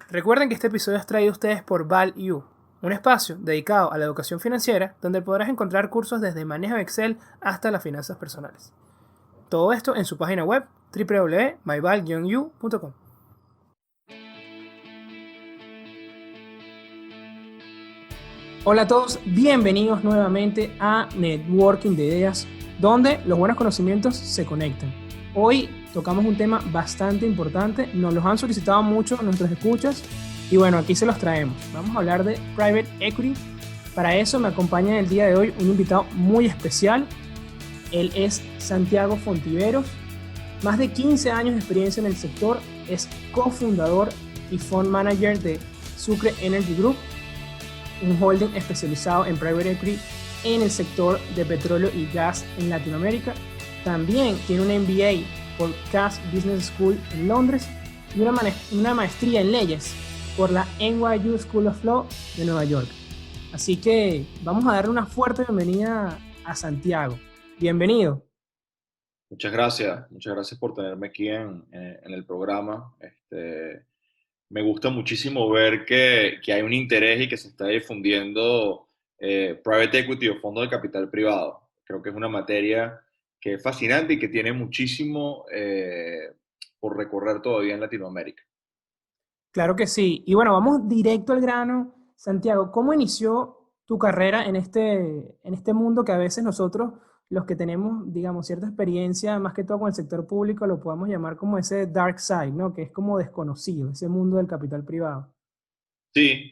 Recuerden que este episodio es traído a ustedes por ValU, un espacio dedicado a la educación financiera donde podrás encontrar cursos desde manejo de Excel hasta las finanzas personales. Todo esto en su página web www.myval-u.com. Hola a todos, bienvenidos nuevamente a Networking de Ideas, donde los buenos conocimientos se conectan. Hoy tocamos un tema bastante importante, nos los han solicitado mucho nuestros escuchas y bueno, aquí se los traemos. Vamos a hablar de Private Equity. Para eso me acompaña en el día de hoy un invitado muy especial. Él es Santiago Fontiveros, más de 15 años de experiencia en el sector, es cofundador y fund manager de Sucre Energy Group, un holding especializado en private equity en el sector de petróleo y gas en Latinoamérica. También tiene un MBA por Cass Business School en Londres y una maestría en leyes por la NYU School of Law de Nueva York. Así que vamos a darle una fuerte bienvenida a Santiago. Bienvenido. Muchas gracias por tenerme aquí en el programa. Me gusta muchísimo ver que hay un interés y que se está difundiendo private equity o fondos de capital privado. Creo que es una materia que es fascinante y que tiene muchísimo por recorrer todavía en Latinoamérica. Claro que sí. Y bueno, vamos directo al grano. Santiago, ¿cómo inició tu carrera en este mundo que a veces nosotros, los que tenemos, digamos, cierta experiencia, más que todo con el sector público, lo podemos llamar como ese dark side, ¿no? Que es como desconocido, ese mundo del capital privado. Sí,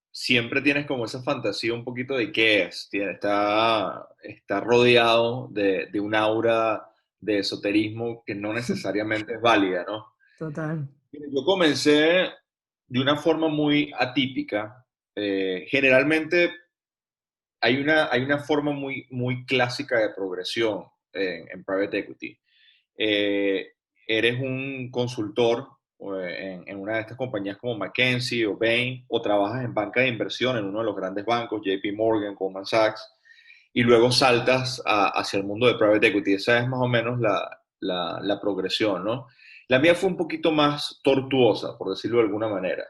siempre tienes como esa fantasía un poquito de qué es. Está rodeado de un aura de esoterismo que no necesariamente es válida, ¿no? Total. Yo comencé de una forma muy atípica. Generalmente hay una forma muy clásica de progresión en private equity. eh, Eres un consultor en una de estas compañías como McKinsey o Bain, o trabajas en banca de inversión en uno de los grandes bancos, JP Morgan, Goldman Sachs, y luego saltas hacia el mundo de private equity. Esa es más o menos la progresión, ¿no? La mía fue un poquito más tortuosa, por decirlo de alguna manera.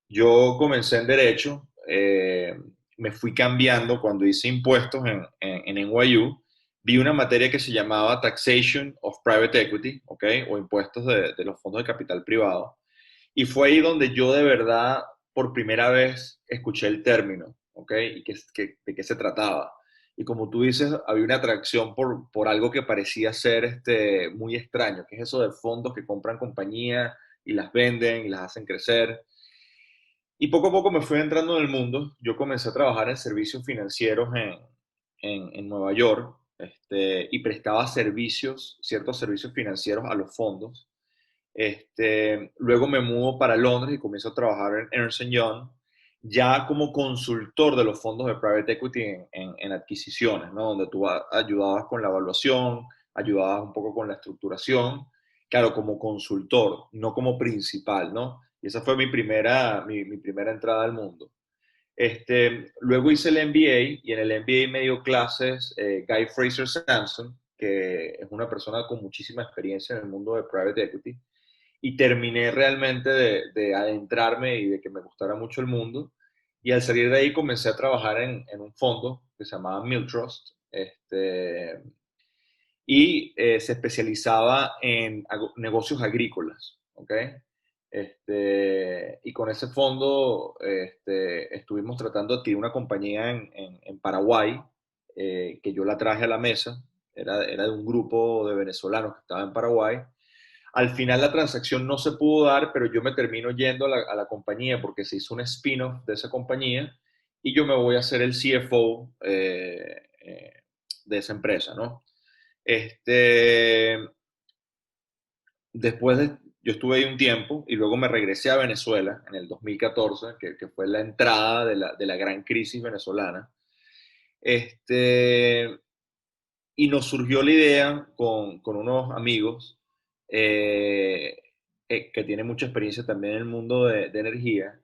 Yo comencé en Derecho, me fui cambiando cuando hice impuestos en NYU. Vi una materia que se llamaba Taxation of Private Equity, ¿ok? O impuestos de los fondos de capital privado. Y fue ahí donde yo de verdad, por primera vez, escuché el término, ¿ok? Y de qué se trataba. Y como tú dices, había una atracción por algo que parecía ser muy extraño, que es eso de fondos que compran compañías y las venden y las hacen crecer. Y poco a poco me fui entrando en el mundo. Yo comencé a trabajar en servicios financieros en Nueva York, y prestaba servicios, ciertos servicios financieros a los fondos. Luego me mudo para Londres y comienzo a trabajar en Ernst Young, ya como consultor de los fondos de private equity en adquisiciones, ¿no? Donde tú ayudabas con la evaluación, ayudabas un poco con la estructuración, claro, como consultor, no como principal, ¿no? Y esa fue mi primera entrada al mundo. Luego hice el MBA y en el MBA me dio clases Guy Fraser Sampson, que es una persona con muchísima experiencia en el mundo de private equity, y terminé realmente de adentrarme y de que me gustara mucho el mundo. Y al salir de ahí comencé a trabajar en un fondo que se llamaba Miltrust, y se especializaba en negocios agrícolas, ¿ok? Y con ese fondo estuvimos tratando de adquirir una compañía en Paraguay, que yo la traje a la mesa, era de un grupo de venezolanos que estaba en Paraguay. Al final la transacción no se pudo dar, pero yo me termino yendo a la compañía porque se hizo un spin-off de esa compañía y yo me voy a hacer el CFO de esa empresa, ¿no? Este, yo estuve ahí un tiempo y luego me regresé a Venezuela en el 2014, que fue la entrada de la gran crisis venezolana. Este, y nos surgió la idea con unos amigos eh, que tienen mucha experiencia también en el mundo de energía,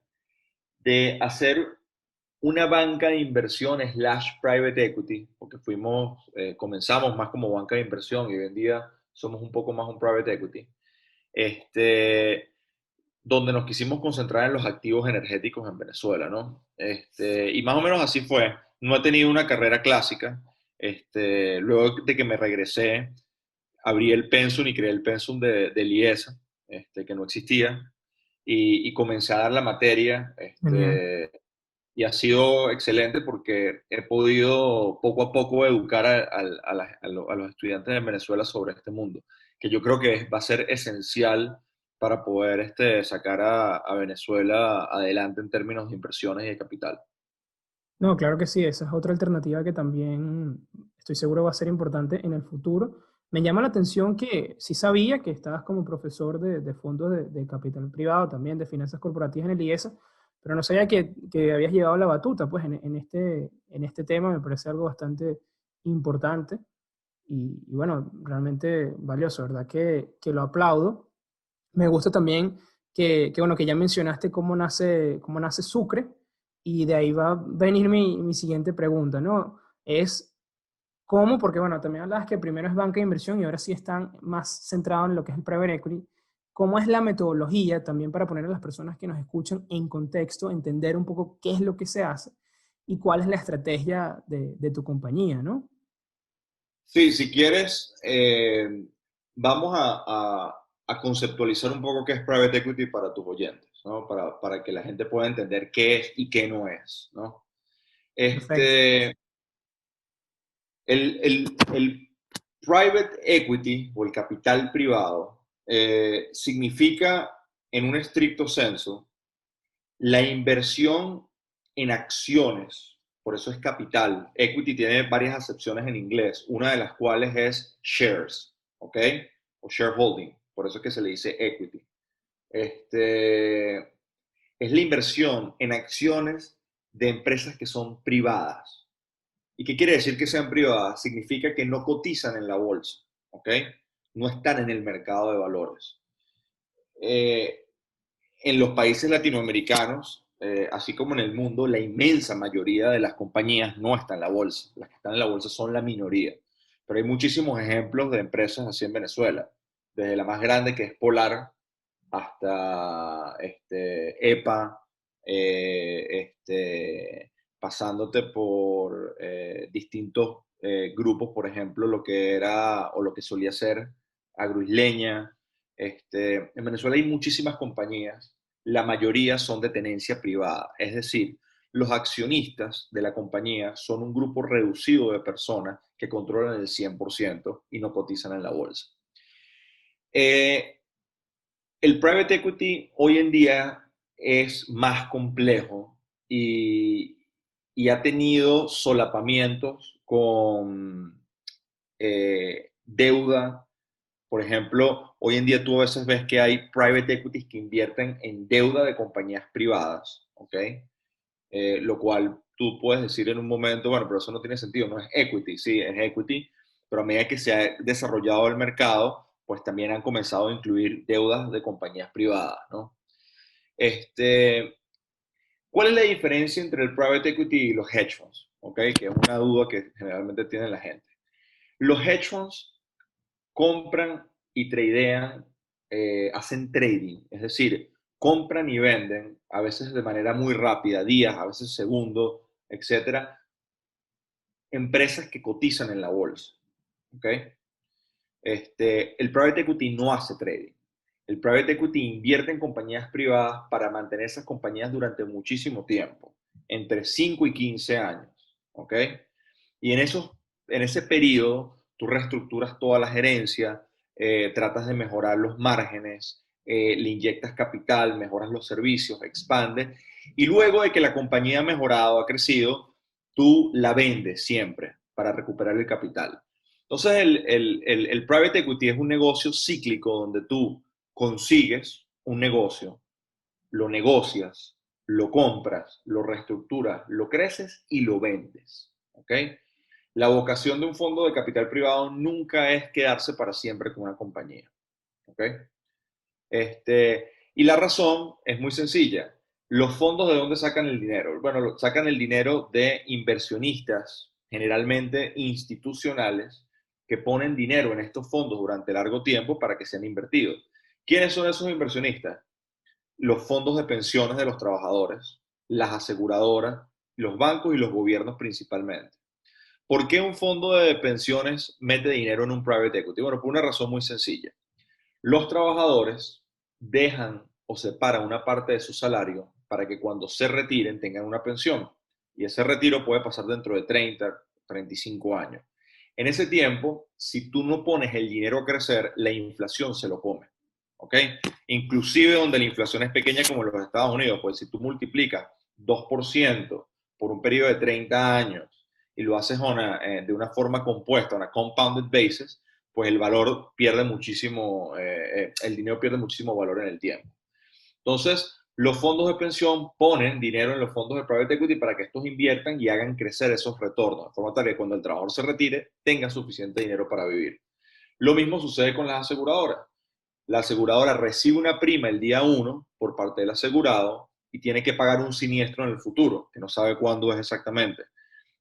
de hacer una banca de inversión slash private equity, porque comenzamos más como banca de inversión y hoy en día somos un poco más un private equity, este, donde nos quisimos concentrar en los activos energéticos en Venezuela, ¿no? Y más o menos así fue. No he tenido una carrera clásica. Luego de que me regresé, abrí el pensum y creé el pensum del IESA, que no existía, y comencé a dar la materia. Genial. Y ha sido excelente porque he podido poco a poco educar a los estudiantes de Venezuela sobre este mundo, que yo creo que va a ser esencial para poder sacar a Venezuela adelante en términos de inversiones y de capital. No, claro que sí, esa es otra alternativa que también estoy seguro va a ser importante en el futuro. Me llama la atención que sí sabía que estabas como profesor de fondos de capital privado, también de finanzas corporativas en el IESA, pero no sabía que habías llevado la batuta pues, en este tema. Me parece algo bastante importante y bueno, realmente valioso, ¿verdad? Que lo aplaudo. Me gusta también bueno, que ya mencionaste cómo nace Sucre, y de ahí va a venir mi siguiente pregunta, ¿no? Es cómo, porque bueno, también hablabas que primero es banca de inversión y ahora sí están más centrados en lo que es el private equity. ¿Cómo es la metodología también para poner a las personas que nos escuchan en contexto, entender un poco qué es lo que se hace y cuál es la estrategia de tu compañía, ¿no? Sí, si quieres, vamos a conceptualizar un poco qué es private equity para tus oyentes, ¿no? Para que la gente pueda entender qué es y qué no es, ¿no? Perfecto. Este, el private equity o el capital privado significa, en un estricto senso, la inversión en acciones. Por eso es capital. Equity tiene varias acepciones en inglés, una de las cuales es shares, ¿ok? O shareholding. Por eso es que se le dice equity. Es la inversión en acciones de empresas que son privadas. ¿Y qué quiere decir que sean privadas? Significa que no cotizan en la bolsa, ¿ok? No están en el mercado de valores. Eh, en los países latinoamericanos, así como en el mundo, la inmensa mayoría de las compañías no están en la bolsa. Las que están en la bolsa son la minoría. Pero hay muchísimos ejemplos de empresas así en Venezuela. Desde la más grande, que es Polar, hasta EPA, pasándote por distintos grupos, por ejemplo, lo que era o lo que solía ser Agroisleña. En Venezuela hay muchísimas compañías, la mayoría son de tenencia privada, es decir, los accionistas de la compañía son un grupo reducido de personas que controlan el 100% y no cotizan en la bolsa. Eh, el private equity hoy en día es más complejo y, y ha tenido solapamientos con deuda. Por ejemplo, hoy en día tú a veces ves que hay private equities que invierten en deuda de compañías privadas, ¿ok? Lo cual tú puedes decir en un momento, bueno, pero eso no tiene sentido, no es equity, sí, es equity, pero a medida que se ha desarrollado el mercado, pues también han comenzado a incluir deudas de compañías privadas, ¿no? Este, ¿Cuál es la diferencia entre el private equity y los hedge funds? ¿Ok? Que es una duda que generalmente tiene la gente. Los hedge funds compran y tradean, hacen trading, es decir, compran y venden, a veces de manera muy rápida, días, a veces segundos, etcétera, empresas que cotizan en la bolsa. ¿Ok? El private equity no hace trading. El private equity invierte en compañías privadas para mantener esas compañías durante muchísimo tiempo, entre 5 y 15 años. ¿Ok? Y en ese periodo, tú reestructuras toda la gerencia, tratas de mejorar los márgenes, le inyectas capital, mejoras los servicios, expandes, y luego de que la compañía ha mejorado, ha crecido, tú la vendes siempre para recuperar el capital. Entonces, el private equity es un negocio cíclico donde tú consigues un negocio, lo negocias, lo compras, lo reestructuras, lo creces y lo vendes. ¿Ok? La vocación de un fondo de capital privado nunca es quedarse para siempre con una compañía. ¿Ok? Y la razón es muy sencilla. ¿Los fondos de dónde sacan el dinero? Bueno, sacan el dinero de inversionistas, generalmente institucionales, que ponen dinero en estos fondos durante largo tiempo para que sean invertidos. ¿Quiénes son esos inversionistas? los fondos de pensiones de los trabajadores, las aseguradoras, los bancos y los gobiernos principalmente. ¿Por qué un fondo de pensiones mete dinero en un private equity? Bueno, por una razón muy sencilla. Los trabajadores dejan o separan una parte de su salario para que cuando se retiren tengan una pensión. Y ese retiro puede pasar dentro de 30, 35 años. En ese tiempo, si tú no pones el dinero a crecer, la inflación se lo come. ¿Ok? Inclusive donde la inflación es pequeña como en los Estados Unidos, pues si tú multiplicas 2% por un periodo de 30 años y lo haces de una forma compuesta, una compounded basis, pues el valor pierde muchísimo, el dinero pierde muchísimo valor en el tiempo. Entonces, los fondos de pensión ponen dinero en los fondos de private equity para que estos inviertan y hagan crecer esos retornos, de forma tal que cuando el trabajador se retire, tenga suficiente dinero para vivir. Lo mismo sucede con las aseguradoras. La aseguradora recibe una prima el día 1 por parte del asegurado y tiene que pagar un siniestro en el futuro, que no sabe cuándo es exactamente.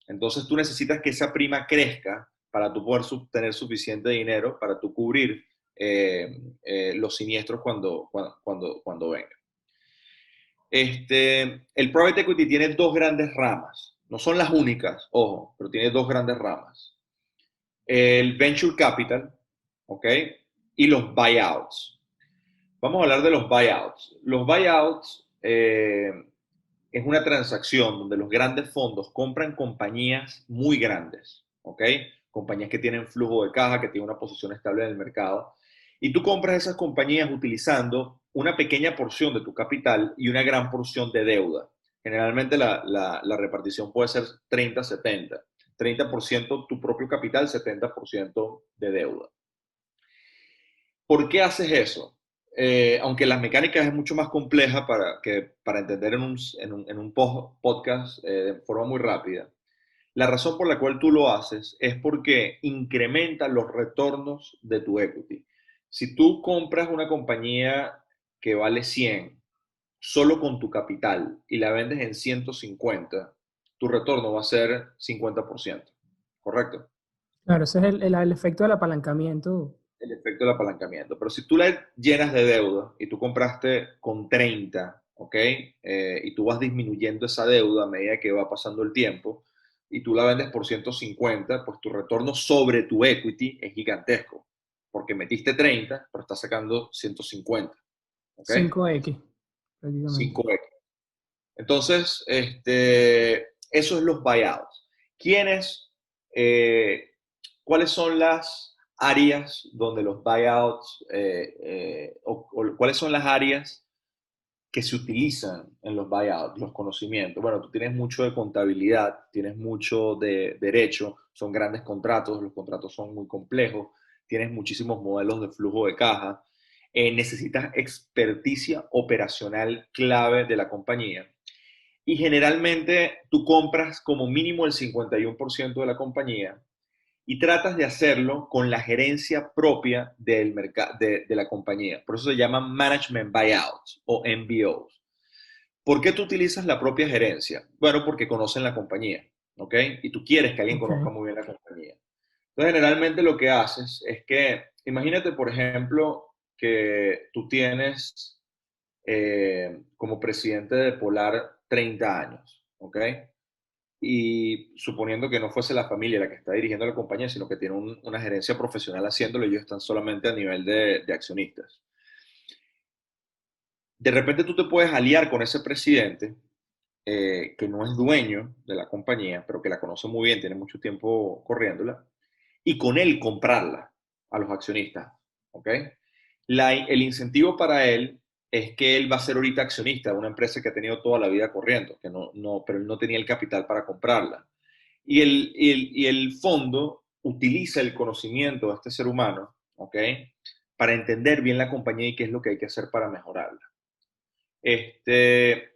Entonces tú necesitas que esa prima crezca para tú poder tener suficiente dinero para tú cubrir los siniestros cuando vengan. El private equity tiene dos grandes ramas. No son las únicas, ojo, pero tiene dos grandes ramas. El venture capital, ¿ok? Y los buyouts. Vamos a hablar de los buyouts. Los buyouts es una transacción donde los grandes fondos compran compañías muy grandes, ¿ok? Compañías que tienen flujo de caja, que tienen una posición estable en el mercado. Y tú compras esas compañías utilizando una pequeña porción de tu capital y una gran porción de deuda. Generalmente la repartición puede ser 30-70. 30% tu propio capital, 70% de deuda. ¿Por qué haces eso? Aunque las mecánicas es mucho más compleja para entender en un podcast de forma muy rápida, la razón por la cual tú lo haces es porque incrementa los retornos de tu equity. Si tú compras una compañía que vale 100 solo con tu capital y la vendes en 150, tu retorno va a ser 50%, ¿correcto? Claro, ese es el efecto del apalancamiento. El efecto del apalancamiento. Pero si tú la llenas de deuda y tú compraste con 30, ¿ok? Y tú vas disminuyendo esa deuda a medida que va pasando el tiempo y tú la vendes por 150, pues tu retorno sobre tu equity es gigantesco, porque metiste 30, pero estás sacando 150, ¿ok? 5x prácticamente. 5x. Entonces, eso es los buyouts. ¿Quiénes, cuáles son las áreas donde los buyouts, o cuáles son las áreas que se utilizan en los buyouts, los conocimientos? Bueno, tú tienes mucho de contabilidad, tienes mucho de derecho, son grandes contratos, los contratos son muy complejos, tienes muchísimos modelos de flujo de caja, necesitas experticia operacional clave de la compañía y generalmente tú compras como mínimo el 51% de la compañía y tratas de hacerlo con la gerencia propia de la compañía. Por eso se llaman Management Buyouts o MBOs. ¿Por qué tú utilizas la propia gerencia? Bueno, porque conocen la compañía, ¿ok? Y tú quieres que alguien Ok. conozca muy bien la compañía. Entonces, generalmente lo que haces es que, imagínate, por ejemplo, que tú tienes como presidente de Polar 30 años, ¿ok? Y suponiendo que no fuese la familia la que está dirigiendo la compañía, sino que tiene una gerencia profesional haciéndolo, ellos están solamente a nivel de accionistas. De repente tú te puedes aliar con ese presidente que no es dueño de la compañía, pero que la conoce muy bien, tiene mucho tiempo corriéndola, y con él comprarla a los accionistas, ¿ok? El incentivo para él es que él va a ser ahorita accionista de una empresa que ha tenido toda la vida corriendo, pero él no tenía el capital para comprarla. Y el fondo utiliza el conocimiento de este ser humano, ¿ok? Para entender bien la compañía y qué es lo que hay que hacer para mejorarla.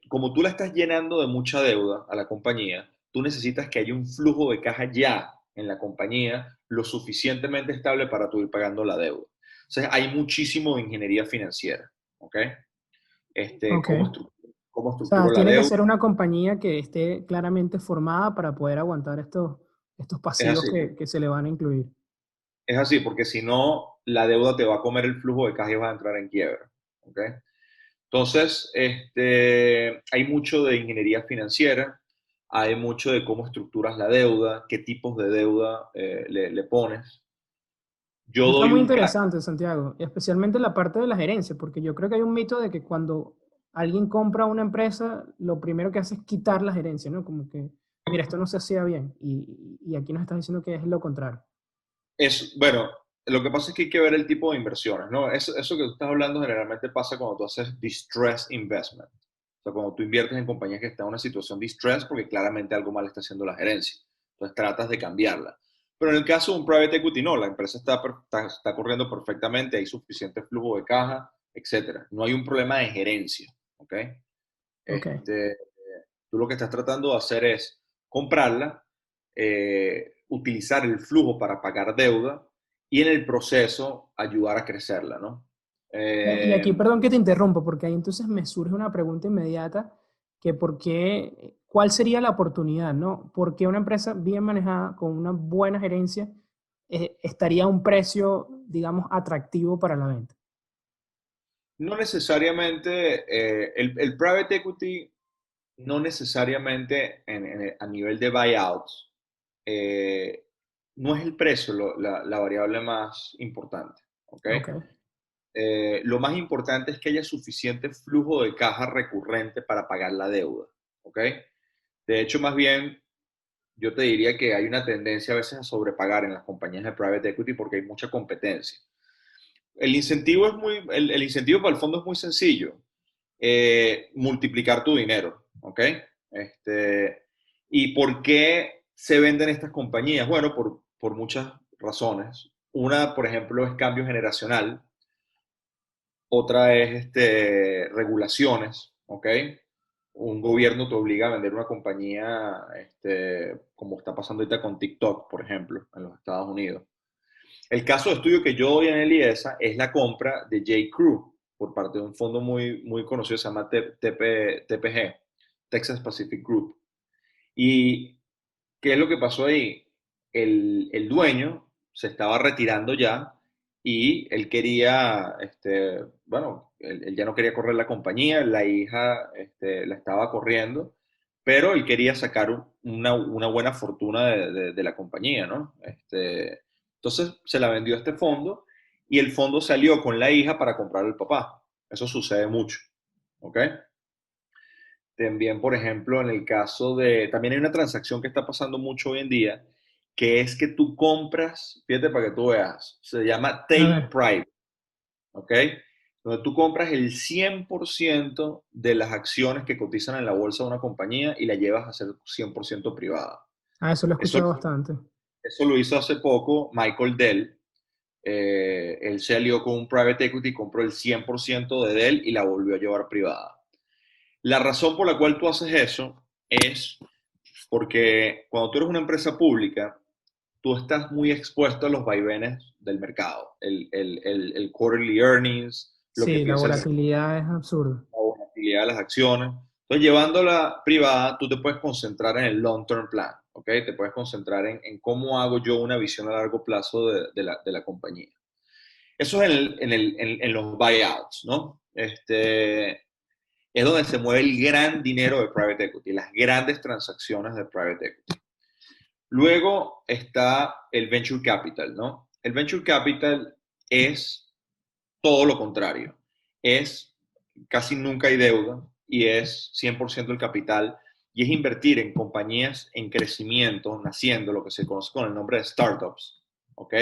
Como tú la estás llenando de mucha deuda a la compañía, tú necesitas que haya un flujo de caja ya en la compañía lo suficientemente estable para tú ir pagando la deuda. O sea, hay muchísimo de ingeniería financiera, ¿ok? Ok. Cómo O sea, estructuro la tiene que deuda. ser una compañía que esté claramente formada para poder aguantar estos Es pasivos así, que se le van a incluir. es así, porque si no, la deuda te va a comer el flujo de caja y vas a entrar en quiebra, ¿ok? Entonces, hay mucho de ingeniería financiera, hay mucho de cómo estructuras la deuda, qué tipos de deuda le pones. Yo Eso está doy muy un caso. interesante, Santiago, especialmente la parte de la gerencia, porque yo creo que hay un mito de que cuando alguien compra una empresa, lo primero que hace es quitar la gerencia, ¿no? Como que, mira, esto no se hacía bien, y aquí nos estás diciendo que es lo contrario. Bueno, lo que pasa es que hay que ver el tipo de inversiones, ¿no? Eso que tú estás hablando generalmente pasa cuando tú haces distress investment. O sea, cuando tú inviertes en compañías que están en una situación distress porque claramente algo mal está haciendo la gerencia. Entonces tratas de cambiarla. Pero en el caso de un private equity, no, la empresa está corriendo perfectamente, hay suficiente flujo de caja, etcétera. No hay un problema de gerencia, ¿ok? Ok. Este, Tú lo que estás tratando de hacer es comprarla, utilizar el flujo para pagar deuda y en el proceso ayudar a crecerla, ¿no? Y aquí, Eh, perdón que te interrumpa, porque ahí entonces me surge una pregunta inmediata, que por qué, ¿cuál sería la oportunidad, no? ¿Por qué una empresa bien manejada, con una buena gerencia, estaría a un precio, digamos, atractivo para la venta? no necesariamente, el private equity no necesariamente a nivel de buyouts, eh, no es el precio la variable más importante, ¿ok? Ok. Lo más importante es que haya suficiente flujo de caja recurrente para pagar la deuda, ¿ok? De hecho, más bien, yo te diría que hay una tendencia a veces a sobrepagar en las compañías de private equity porque hay mucha competencia. El incentivo para el fondo es muy sencillo, multiplicar tu dinero, ¿ok? Este, ¿Y por qué se venden estas compañías? Bueno, por muchas razones. Una, por ejemplo, es cambio generacional. Otra es regulaciones, ¿ok? Un gobierno te obliga a vender una compañía, como está pasando ahorita con TikTok, por ejemplo, en los Estados Unidos. El caso de estudio que yo doy en el IESA es la compra de J. Crew por parte de un fondo muy, muy conocido, se llama TPG, Texas Pacific Group. ¿Y qué es lo que pasó ahí? El dueño se estaba retirando ya y él quería, bueno, él ya no quería correr la compañía, la hija la estaba corriendo, pero él quería sacar una buena fortuna de la compañía, ¿no? Entonces se la vendió a este fondo y el fondo salió con la hija para comprar al papá. Eso sucede mucho, ¿ok? También, por ejemplo, en el caso también hay una transacción que está pasando mucho hoy en día, que es que tú compras, fíjate para que tú veas, se llama A take ver. private, ¿ok? Donde tú compras el 100% de las acciones que cotizan en la bolsa de una compañía y la llevas a ser 100% privada. Ah, eso lo he Eso, escuchado bastante. eso lo hizo hace poco Michael Dell. Él se alió con un private equity, compró el 100% de Dell y la volvió a llevar privada. La razón por la cual tú haces eso es porque cuando tú eres una empresa pública, tú estás muy expuesto a los vaivenes del mercado, el quarterly earnings, lo que Sí, la piensa el mercado, volatilidad es absurda. la volatilidad de las acciones. Entonces, llevándola privada, tú te puedes concentrar en el long term plan, ¿ok? Te puedes concentrar en cómo hago yo una visión a largo plazo de la compañía. Eso es en los buyouts, ¿no? Es donde se mueve el gran dinero de private equity, las grandes transacciones de private equity. Luego está el venture capital, ¿no? El venture capital es todo lo contrario. Es casi nunca hay deuda y es 100% el capital y es invertir en compañías en crecimiento, naciendo, lo que se conoce con el nombre de startups, ¿ok?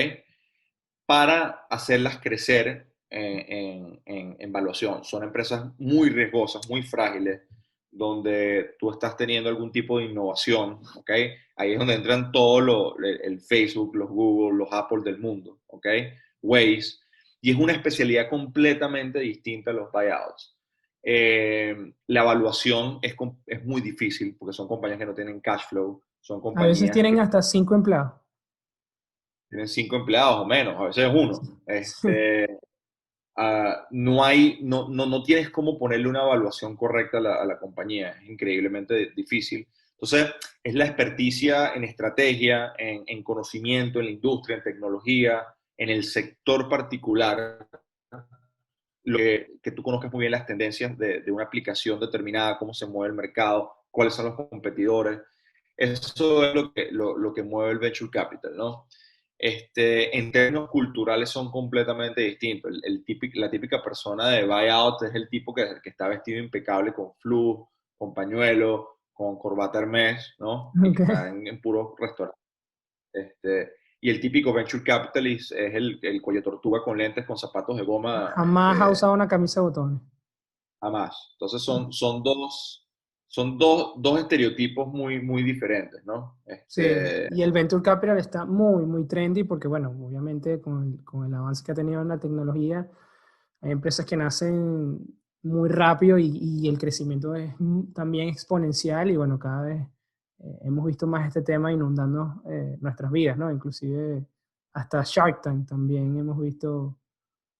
Para hacerlas crecer en valuación. Son empresas muy riesgosas, muy frágiles, donde tú estás teniendo algún tipo de innovación, ¿ok? Ahí es donde entran el Facebook, los Google, los Apple del mundo, ¿ok? Waze, y es una especialidad completamente distinta a los buyouts. La evaluación es muy difícil porque son compañías que no tienen cash flow, son A veces compañías tienen que hasta 5 empleados. tienen 5 empleados o menos, a veces es uno. No tienes cómo ponerle una evaluación correcta a la compañía, es increíblemente difícil. Entonces, es la experticia en estrategia, en conocimiento, en la industria, en tecnología, en el sector particular, que tú conozcas muy bien las tendencias de una aplicación determinada, cómo se mueve el mercado, cuáles son los competidores. Eso es lo que mueve el venture capital, ¿no? En términos culturales son completamente distintos. La típica persona de buyout es el tipo que está vestido impecable con flu, con pañuelo, con corbata Hermès, ¿no? Y que Ok. está en puros restaurantes. Y el típico venture capitalist es el cuello tortuga con lentes, con zapatos de goma, Jamás ha usado una camisa de botones. jamás. Entonces dos estereotipos muy, muy diferentes, ¿no? Sí, y el Venture Capital está muy, muy trendy porque, bueno, obviamente con el avance que ha tenido en la tecnología, hay empresas que nacen muy rápido y el crecimiento es también exponencial y, bueno, cada vez hemos visto más este tema inundando nuestras vidas, ¿no? Inclusive hasta Shark Tank también hemos visto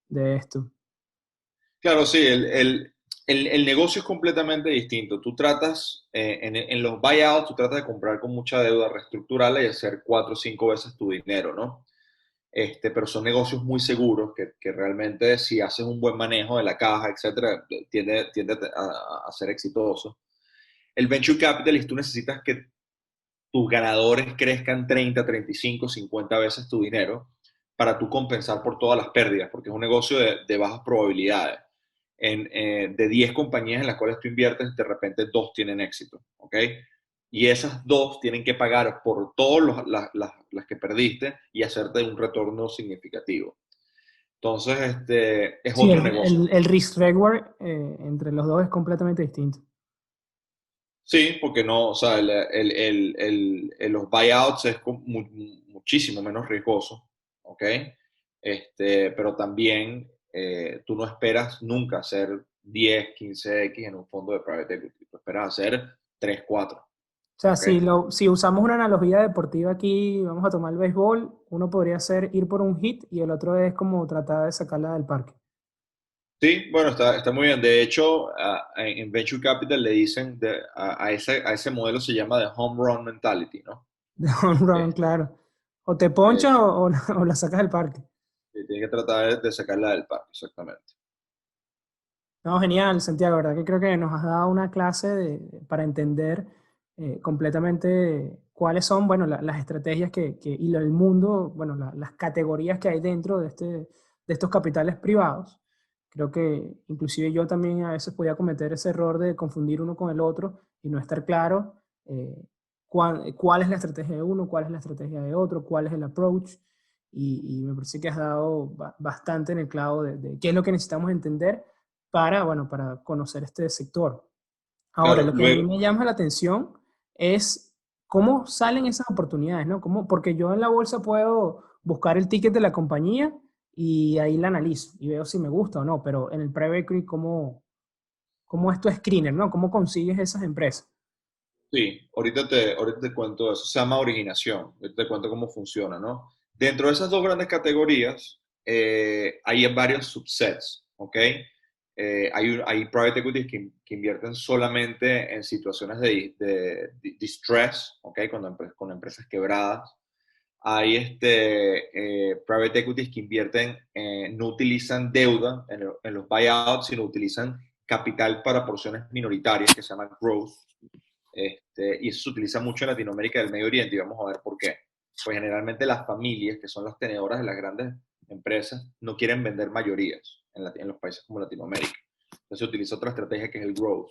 de esto. Claro, sí, el negocio es completamente distinto. Tú tratas, en los buyouts, tú tratas de comprar con mucha deuda, reestructurarla y hacer 4 o 5 veces tu dinero, ¿no? Pero son negocios muy seguros que realmente si haces un buen manejo de la caja, etcétera, tiende a ser exitoso. El venture capitalist, tú necesitas que tus ganadores crezcan 30, 35, 50 veces tu dinero para tú compensar por todas las pérdidas, porque es un negocio de bajas probabilidades. De 10 compañías en las cuales tú inviertes, de repente 2 tienen éxito, ¿ok? Y esas 2 tienen que pagar por todas las que perdiste y hacerte un retorno significativo. Entonces, es Sí, otro negocio. el risk-reward entre los dos es completamente distinto. Sí, porque no, o sea, los buyouts es muchísimo menos riesgoso, ¿ok? Pero también tú no esperas nunca hacer 10, 15x en un fondo de private equity, tú esperas hacer 3, 4, O sea, ¿ok? si usamos una analogía deportiva aquí, vamos a tomar el béisbol, uno podría ser ir por un hit y el otro es como tratar de sacarla del parque. Sí, bueno, está muy bien. De hecho, en Venture Capital le dicen, a ese modelo se llama the home run mentality, ¿no? De home run, Eh, claro. O te eh, ponchas o la sacas del parque. que tiene que tratar de sacarla del parque, exactamente. No, genial, Santiago, ¿verdad? Que creo que nos has dado una clase para entender completamente cuáles son, bueno, las estrategias y el mundo, bueno, las categorías que hay dentro de estos capitales privados. Creo que inclusive yo también a veces podía cometer ese error de confundir uno con el otro y no estar claro cuál es la estrategia de uno, cuál es la estrategia de otro, cuál es el approach. Y me parece que has dado bastante en el clavo de qué es lo que necesitamos entender para, bueno, para conocer este sector. Ahora, Claro, lo que a mí luego, me llama la atención es cómo salen esas oportunidades, ¿no? Porque yo en la bolsa puedo buscar el ticket de la compañía y ahí la analizo y veo si me gusta o no, pero en el private equity, ¿cómo es tu screener, ¿no? ¿Cómo consigues esas empresas? sí, ahorita te cuento eso, se llama originación, ahorita te cuento cómo funciona, ¿no? Dentro de esas dos grandes categorías, hay varios subsets, ¿ok? Hay private equities que invierten solamente en situaciones de distress, ¿ok? Con empresas quebradas. Hay private equities que invierten, no utilizan deuda en los buyouts, sino utilizan capital para porciones minoritarias que se llaman growth. Y eso se utiliza mucho en Latinoamérica y el Medio Oriente y vamos a ver por qué. Pues generalmente las familias, que son las tenedoras de las grandes empresas, no quieren vender mayorías en los países como Latinoamérica. Entonces se utiliza otra estrategia que es el growth.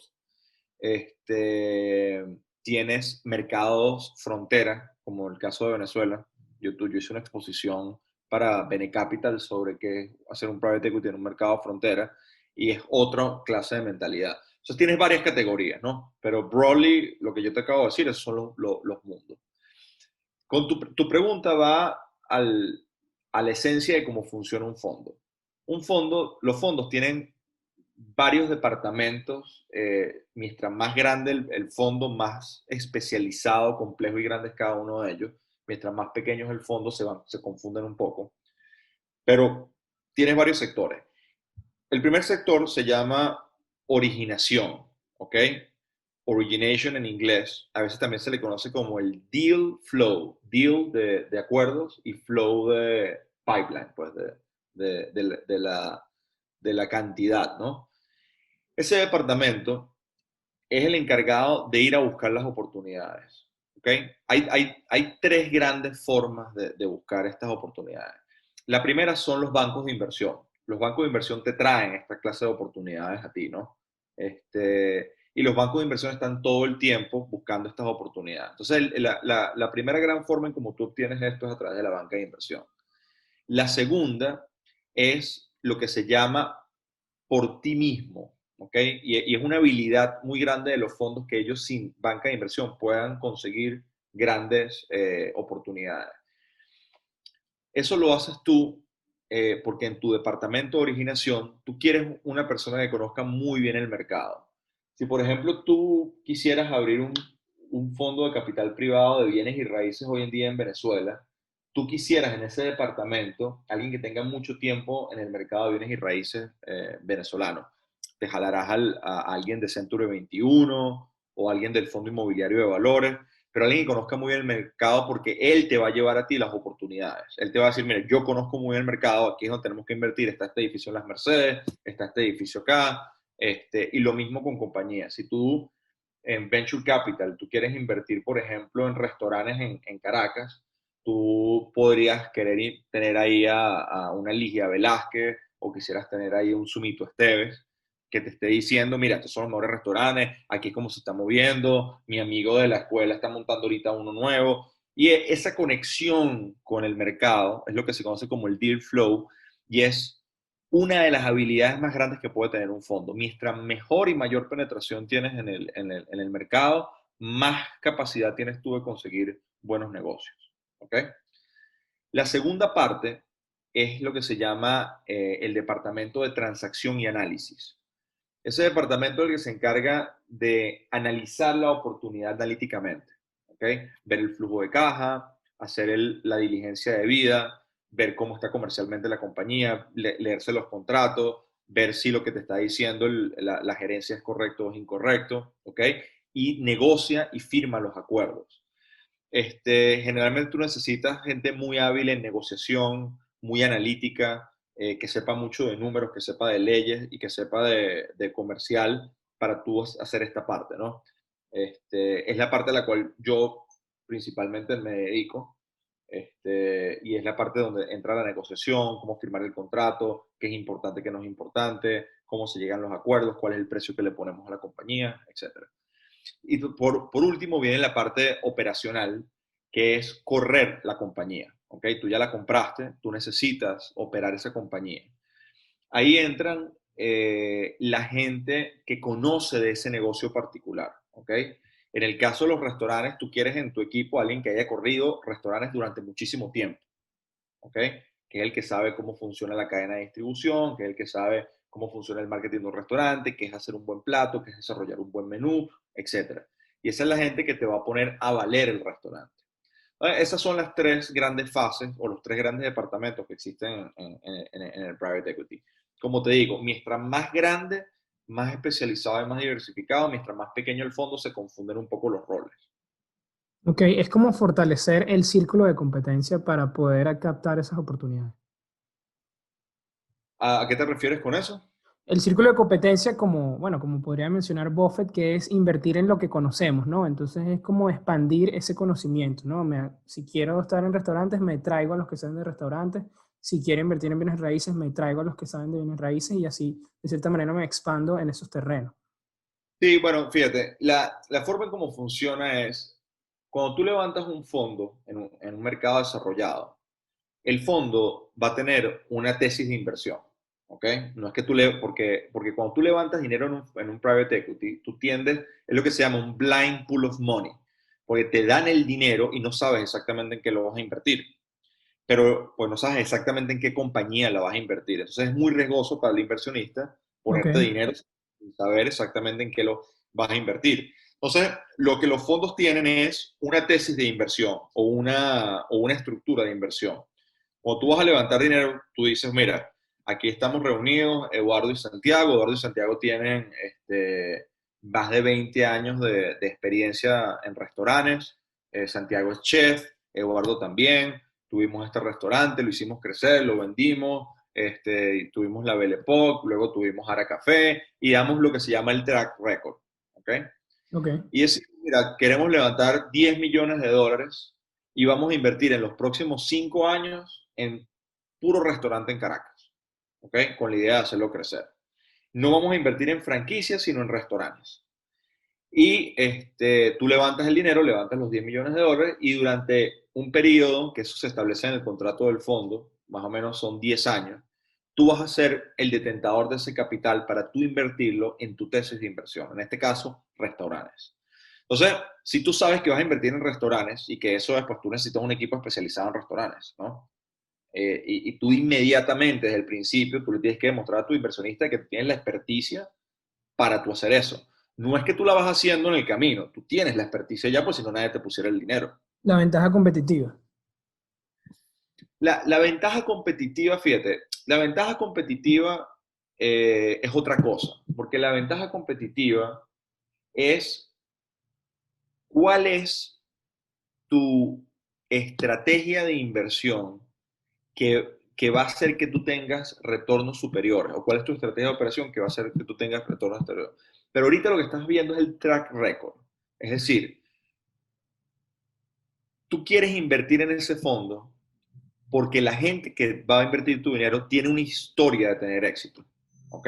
Tienes mercados frontera, como el caso de Venezuela. Yo hice una exposición para Benecapital sobre qué es hacer un private equity en un mercado frontera y es otra clase de mentalidad. Entonces tienes varias categorías, ¿no? Pero broadly, lo que yo te acabo de decir, esos son los mundos. Con tu pregunta va a la esencia de cómo funciona un fondo. Los fondos tienen varios departamentos. Mientras más grande el fondo, más especializado, complejo y grande es cada uno de ellos. Mientras más pequeño es el fondo, se confunden un poco. Pero tienes varios sectores. El primer sector se llama originación, ¿ok? Origination en inglés. A veces también se le conoce como el deal flow. Deal de acuerdos y flow de pipeline, pues de la de la cantidad, ¿no? Ese departamento es el encargado de ir a buscar las oportunidades. ¿Okay? Hay tres grandes formas de buscar estas oportunidades. La primera son los bancos de inversión. Los bancos de inversión te traen esta clase de oportunidades a ti, ¿no? Y los bancos de inversión están todo el tiempo buscando estas oportunidades. Entonces, la primera gran forma en cómo tú obtienes esto es a través de la banca de inversión. La segunda es lo que se llama por ti mismo, ¿ok? Y es una habilidad muy grande de los fondos que ellos sin banca de inversión puedan conseguir grandes oportunidades. Eso lo haces tú porque en tu departamento de originación tú quieres una persona que conozca muy bien el mercado. Si, por ejemplo, tú quisieras abrir un fondo de capital privado de bienes y raíces hoy en día en Venezuela, tú quisieras en ese departamento alguien que tenga mucho tiempo en el mercado de bienes y raíces venezolano. Te jalarás a alguien de Century 21 o alguien del Fondo Inmobiliario de Valores, pero alguien que conozca muy bien el mercado porque él te va a llevar a ti las oportunidades. Él te va a decir, mire, yo conozco muy bien el mercado, aquí es donde tenemos que invertir, está este edificio en Las Mercedes, está este edificio acá, y lo mismo con compañías. Si tú en Venture Capital, tú quieres invertir, por ejemplo, en restaurantes en Caracas, tú podrías querer tener ahí a una Ligia Velázquez o quisieras tener ahí un Sumito Esteves que te esté diciendo, mira, estos son los mejores restaurantes, aquí es como se está moviendo, mi amigo de la escuela está montando ahorita uno nuevo. Y esa conexión con el mercado es lo que se conoce como el deal flow y es una de las habilidades más grandes que puede tener un fondo. Mientras mejor y mayor penetración tienes en el mercado, más capacidad tienes tú de conseguir buenos negocios. ¿Ok? La segunda parte es lo que se llama el departamento de transacción y análisis. Ese departamento es el que se encarga de analizar la oportunidad analíticamente, ¿ok? Ver el flujo de caja, hacer la diligencia de vida, ver cómo está comercialmente la compañía, leerse los contratos, ver si lo que te está diciendo la gerencia es correcto o es incorrecto, ¿ok? Y negocia y firma los acuerdos. Generalmente tú necesitas gente muy hábil en negociación, muy analítica, que sepa mucho de números, que sepa de leyes y que sepa de comercial para tú hacer esta parte, ¿no? Es la parte a la cual yo principalmente me dedico, y es la parte donde entra la negociación, cómo firmar el contrato, qué es importante, qué no es importante, cómo se llegan los acuerdos, cuál es el precio que le ponemos a la compañía, etcétera. Y por último viene la parte operacional, que es correr la compañía. ¿Ok? Tú ya la compraste, tú necesitas operar esa compañía. Ahí entran la gente que conoce de ese negocio particular. ¿Ok? En el caso de los restaurantes, tú quieres en tu equipo a alguien que haya corrido restaurantes durante muchísimo tiempo. ¿Ok? Que es el que sabe cómo funciona la cadena de distribución, que es el que sabe cómo funciona el marketing de un restaurante, qué es hacer un buen plato, qué es desarrollar un buen menú, etcétera. Y esa es la gente que te va a poner a valer el restaurante. Esas son las tres grandes fases o los tres grandes departamentos que existen en el private equity. Como te digo, mientras más grande, más especializado y más diversificado, mientras más pequeño el fondo, se confunden un poco los roles. Ok, es como fortalecer el círculo de competencia para poder captar esas oportunidades. ¿A qué te refieres con eso? El círculo de competencia, como, bueno, como podría mencionar Buffett, que es invertir en lo que conocemos, ¿no? Entonces es como expandir ese conocimiento, ¿no? Si quiero estar en restaurantes, me traigo a los que saben de restaurantes. Si quiero invertir en bienes raíces, me traigo a los que saben de bienes raíces y así, de cierta manera, me expando en esos terrenos. Sí, bueno, fíjate, la forma en cómo funciona es, cuando tú levantas un fondo en un mercado desarrollado, el fondo va a tener una tesis de inversión, ¿ok? No es que porque cuando tú levantas dinero en un private equity, tú tiendes, es lo que se llama un blind pool of money, porque te dan el dinero y no sabes exactamente en qué lo vas a invertir, pero pues no sabes exactamente en qué compañía la vas a invertir. Entonces es muy riesgoso para el inversionista Ok, ponerte dinero sin saber exactamente en qué lo vas a invertir. Entonces, lo que los fondos tienen es una tesis de inversión o una estructura de inversión. Cuando tú vas a levantar dinero, tú dices, mira, aquí estamos reunidos, Eduardo y Santiago. Eduardo y Santiago tienen más de 20 años de experiencia en restaurantes. Santiago es chef, Eduardo también. Tuvimos este restaurante, lo hicimos crecer, lo vendimos, y tuvimos la Belle Époque, luego tuvimos Ara Café y damos lo que se llama el track record. ¿Ok? Ok. Y es, mira, queremos levantar 10 millones de dólares y vamos a invertir en los próximos 5 años en puro restaurante en Caracas, ¿ok? Con la idea de hacerlo crecer. No vamos a invertir en franquicias, sino en restaurantes. Y tú levantas el dinero, levantas los 10 millones de dólares y durante un periodo, que eso se establece en el contrato del fondo, más o menos son 10 años, tú vas a ser el detentador de ese capital para tú invertirlo en tu tesis de inversión, en este caso, restaurantes. Entonces, si tú sabes que vas a invertir en restaurantes y que eso es, pues tú necesitas un equipo especializado en restaurantes, ¿no? Y tú inmediatamente, desde el principio, tú le tienes que demostrar a tu inversionista que tienes la experticia para tú hacer eso. No es que tú la vas haciendo en el camino, tú tienes la experticia ya, pues si no nadie te pusiera el dinero. La ventaja competitiva. La ventaja competitiva, fíjate, la ventaja competitiva es otra cosa, porque la ventaja competitiva es cuál es tu estrategia de inversión que va a hacer que tú tengas retornos superiores, o cuál es tu estrategia de operación que va a hacer que tú tengas retornos superiores. Pero ahorita lo que estás viendo es el track record, es decir, tú quieres invertir en ese fondo porque la gente que va a invertir tu dinero tiene una historia de tener éxito, ¿ok?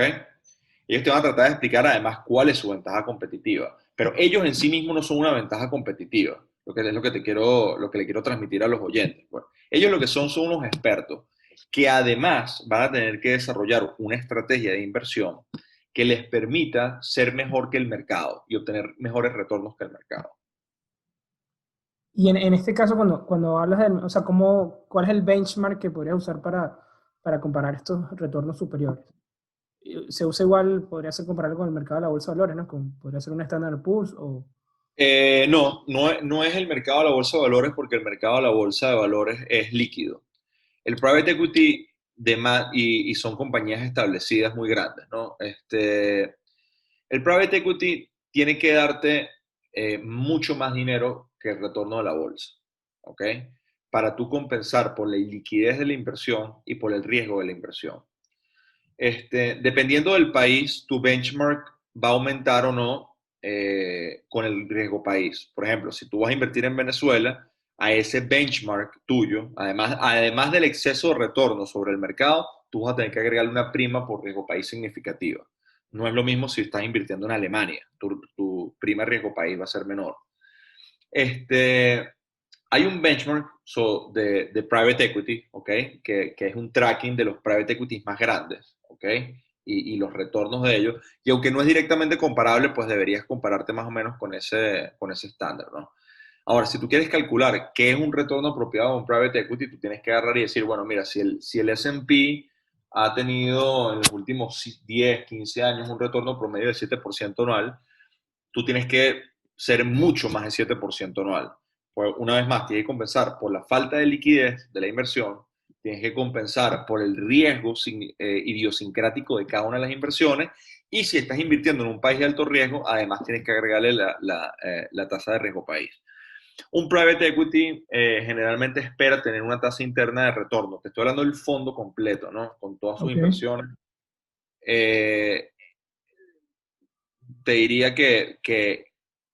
Ellos te van a tratar de explicar además cuál es su ventaja competitiva, pero ellos en sí mismos no son una ventaja competitiva, lo que es lo que lo que le quiero transmitir a los oyentes. Bueno, ellos lo que son unos expertos que además van a tener que desarrollar una estrategia de inversión que les permita ser mejor que el mercado y obtener mejores retornos que el mercado. Y en este caso, cuando hablas de, o sea, ¿cuál es el benchmark que podrías usar para comparar estos retornos superiores? Se usa igual, podría ser comparable con el mercado de la bolsa de valores, ¿no? Podría ser un Standard Poor's o... No es el mercado de la bolsa de valores porque el mercado de la bolsa de valores es líquido. El private equity y son compañías establecidas muy grandes, ¿no? El private equity tiene que darte mucho más dinero que el retorno de la bolsa, ¿ok? Para tú compensar por la liquidez de la inversión y por el riesgo de la inversión. Dependiendo del país, tu benchmark va a aumentar o no con el riesgo país. Por ejemplo, si tú vas a invertir en Venezuela, a ese benchmark tuyo, además del exceso de retorno sobre el mercado, tú vas a tener que agregarle una prima por riesgo país significativa. No es lo mismo si estás invirtiendo en Alemania, tu prima riesgo país va a ser menor. Este, Hay un benchmark de private equity, ¿ok? Que es un tracking de los private equities más grandes, ¿ok? Y los retornos de ellos. Y aunque no es directamente comparable, pues deberías compararte más o menos con ese estándar, ¿no? Ahora, si tú quieres calcular qué es un retorno apropiado de un private equity, tú tienes que agarrar y decir, bueno, mira, si el S&P ha tenido en los últimos 10, 15 años un retorno promedio del 7% anual, tú tienes que ser mucho más de 7% anual. Pues una vez más, tienes que compensar por la falta de liquidez de la inversión, tienes que compensar por el riesgo idiosincrático de cada una de las inversiones y si estás invirtiendo en un país de alto riesgo, además tienes que agregarle la tasa de riesgo país. Un private equity generalmente espera tener una tasa interna de retorno. Te estoy hablando del fondo completo, ¿no? Con todas sus Ok. inversiones. Eh, Te diría que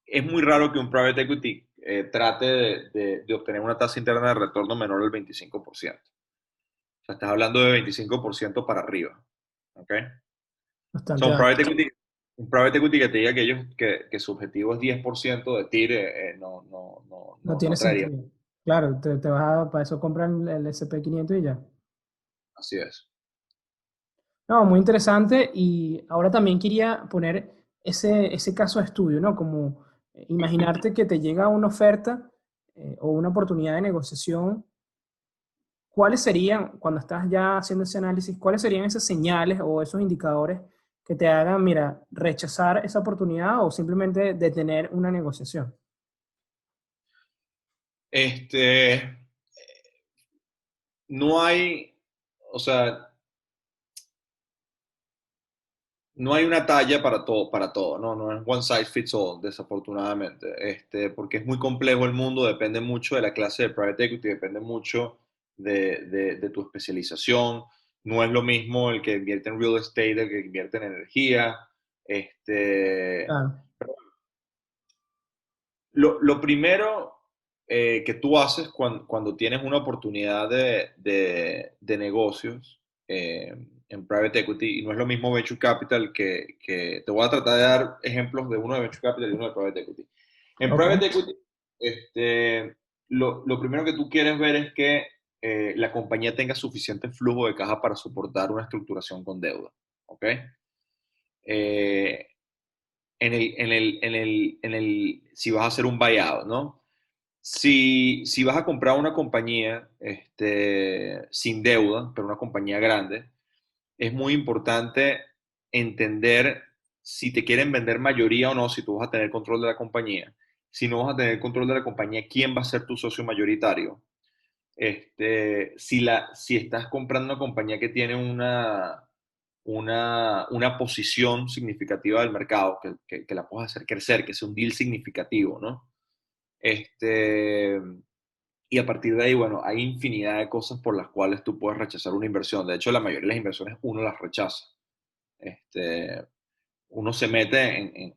es muy raro que un private equity trate de obtener una tasa interna de retorno menor al 25%. O sea, estás hablando de 25% para arriba. ¿Ok? O sea, Bastante alto. un private equity que te diga que, que su objetivo es 10% de TIR, No tiene no traería. sentido. Claro, te vas para eso compran el SP 500 y ya. Así es. No, muy interesante. Y ahora también quería poner ese caso de estudio, ¿no? Como imaginarte que te llega una oferta o una oportunidad de negociación. ¿Cuáles serían, cuando estás ya haciendo ese análisis, cuáles serían esas señales o esos indicadores que te hagan, mira, rechazar esa oportunidad o simplemente detener una negociación? Este, no hay, o sea, no hay una talla para todo, no, no es one size fits all, desafortunadamente, porque es muy complejo el mundo, depende mucho de la clase de private equity, depende mucho de tu especialización, No es lo mismo el que invierte en real estate, el que invierte en energía. Este, Claro. lo primero que tú haces cuando tienes una oportunidad de negocios en private equity, y no es lo mismo venture capital que te voy a tratar de dar ejemplos de uno de venture capital y uno de private equity. En Ok. private equity, lo primero que tú quieres ver es que la compañía tenga suficiente flujo de caja para soportar una estructuración con deuda. ¿Ok? Eh, si vas a hacer un buyout, ¿no? Si vas a comprar una compañía sin deuda, pero una compañía grande, es muy importante entender si te quieren vender mayoría o no, si tú vas a tener control de la compañía. Si no vas a tener control de la compañía, ¿quién va a ser tu socio mayoritario? Si estás comprando una compañía que tiene una posición significativa del mercado, que la puedas hacer crecer, que sea un deal significativo, ¿no? Este, y a partir de ahí, bueno, hay infinidad de cosas por las cuales tú puedes rechazar una inversión. De hecho, la mayoría de las inversiones uno las rechaza. Este, Uno se mete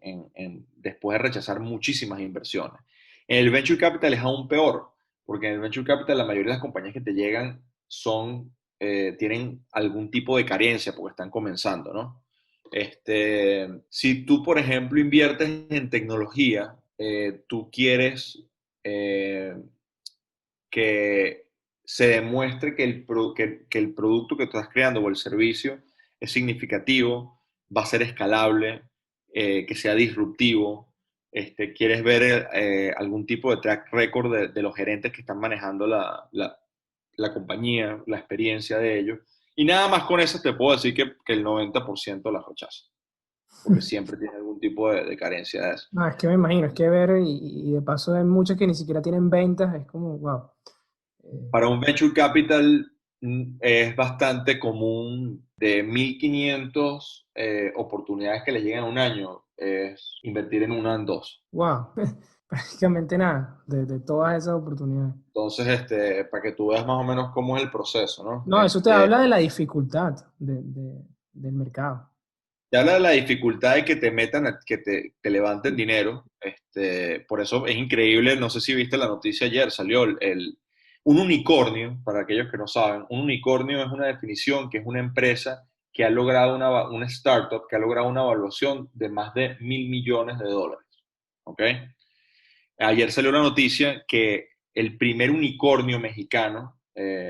después de rechazar muchísimas inversiones. En el venture capital es aún peor, porque en el venture capital la mayoría de las compañías que te llegan tienen algún tipo de carencia porque están comenzando, ¿no? Si tú, por ejemplo, inviertes en tecnología, tú quieres eh, que se demuestre que el producto que tú estás creando o el servicio es significativo, va a ser escalable, que sea disruptivo. Quieres ver algún tipo de track record de los gerentes que están manejando la compañía, la experiencia de ellos. Y nada más con eso te puedo decir que el 90% las rechaza, porque siempre tiene algún tipo de carencia de eso. No, es que me imagino, es que ver y de paso hay muchos que ni siquiera tienen ventas, es como, wow. Para un venture capital es bastante común de 1.500 oportunidades que le llegan a un año, es invertir en una en dos. Wow, prácticamente nada de todas esas oportunidades. Entonces, para que tú veas más o menos cómo es el proceso, ¿no? No, eso te habla de la dificultad del mercado. Te habla de la dificultad de que te metan, que levanten dinero. Por eso es increíble, no sé si viste la noticia ayer, salió un unicornio, para aquellos que no saben, un unicornio es una definición que es una empresa que ha logrado una startup que ha logrado una evaluación de más de 1.000 millones de dólares. ¿Ok? Ayer salió la noticia que el primer unicornio mexicano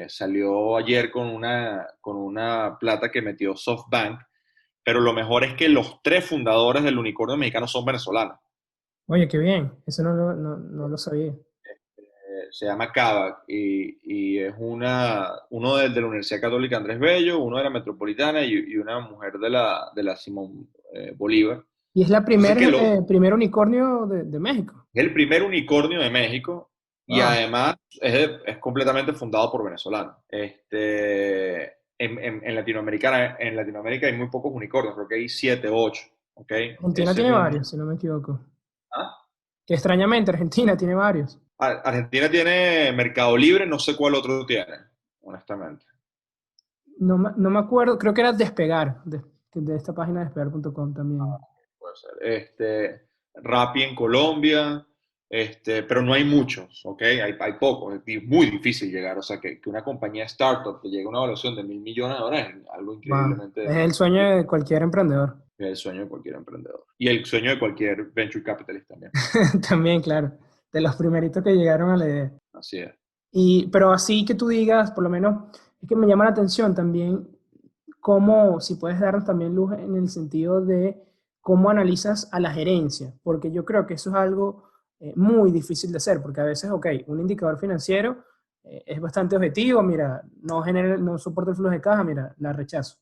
salió ayer con una plata que metió SoftBank, pero lo mejor es que los tres fundadores del unicornio mexicano son venezolanos. Oye, qué bien, eso no lo sabía. Se llama Kavak y es uno de la Universidad Católica Andrés Bello, uno de la Metropolitana y una mujer de la Simón Bolívar. Y es la Entonces, primer unicornio de México. es el primer unicornio de México y Wow, además es completamente fundado por venezolanos. En Latinoamérica hay muy pocos unicornios, creo que hay 7 o 8. ¿Okay? Argentina Ese es tiene un... varios, si no me equivoco. ¿Ah? Que extrañamente Argentina tiene varios. Argentina tiene Mercado Libre, no sé cuál otro tiene, honestamente. No me acuerdo, creo que era Despegar, de esta página despegar.com también. Puede ser. Rappi en Colombia, pero no hay muchos, ¿ok? Hay pocos, es muy difícil llegar. O sea, que una compañía startup te llegue a una evaluación de 1.000 millones de dólares es algo Wow, increíblemente es el sueño de cualquier emprendedor. es el sueño de cualquier emprendedor. Y el sueño de cualquier venture capitalist también. También, claro, de los primeritos que llegaron a la idea. Así es. Pero así que tú digas, por lo menos, es que me llama la atención también cómo, si puedes darnos también luz en el sentido de cómo analizas a la gerencia, porque yo creo que eso es algo muy difícil de hacer, porque a veces, ok, un indicador financiero es bastante objetivo, mira, no soporta el flujo de caja, mira, la rechazo.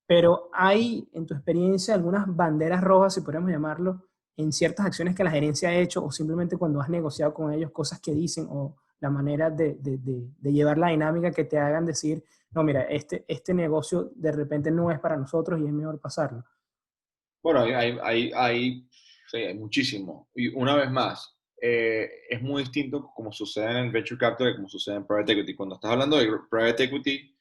Pero hay, en tu experiencia, algunas banderas rojas, si podemos llamarlo, en ciertas acciones que la gerencia ha hecho o simplemente cuando has negociado con ellos cosas que dicen o la manera de llevar la dinámica que te hagan decir, no, mira, este negocio de repente no es para nosotros y es mejor pasarlo. Bueno, sí, hay muchísimo. Y una vez más, es muy distinto como sucede en el venture capital y como sucede en private equity. Cuando estás hablando de private equity,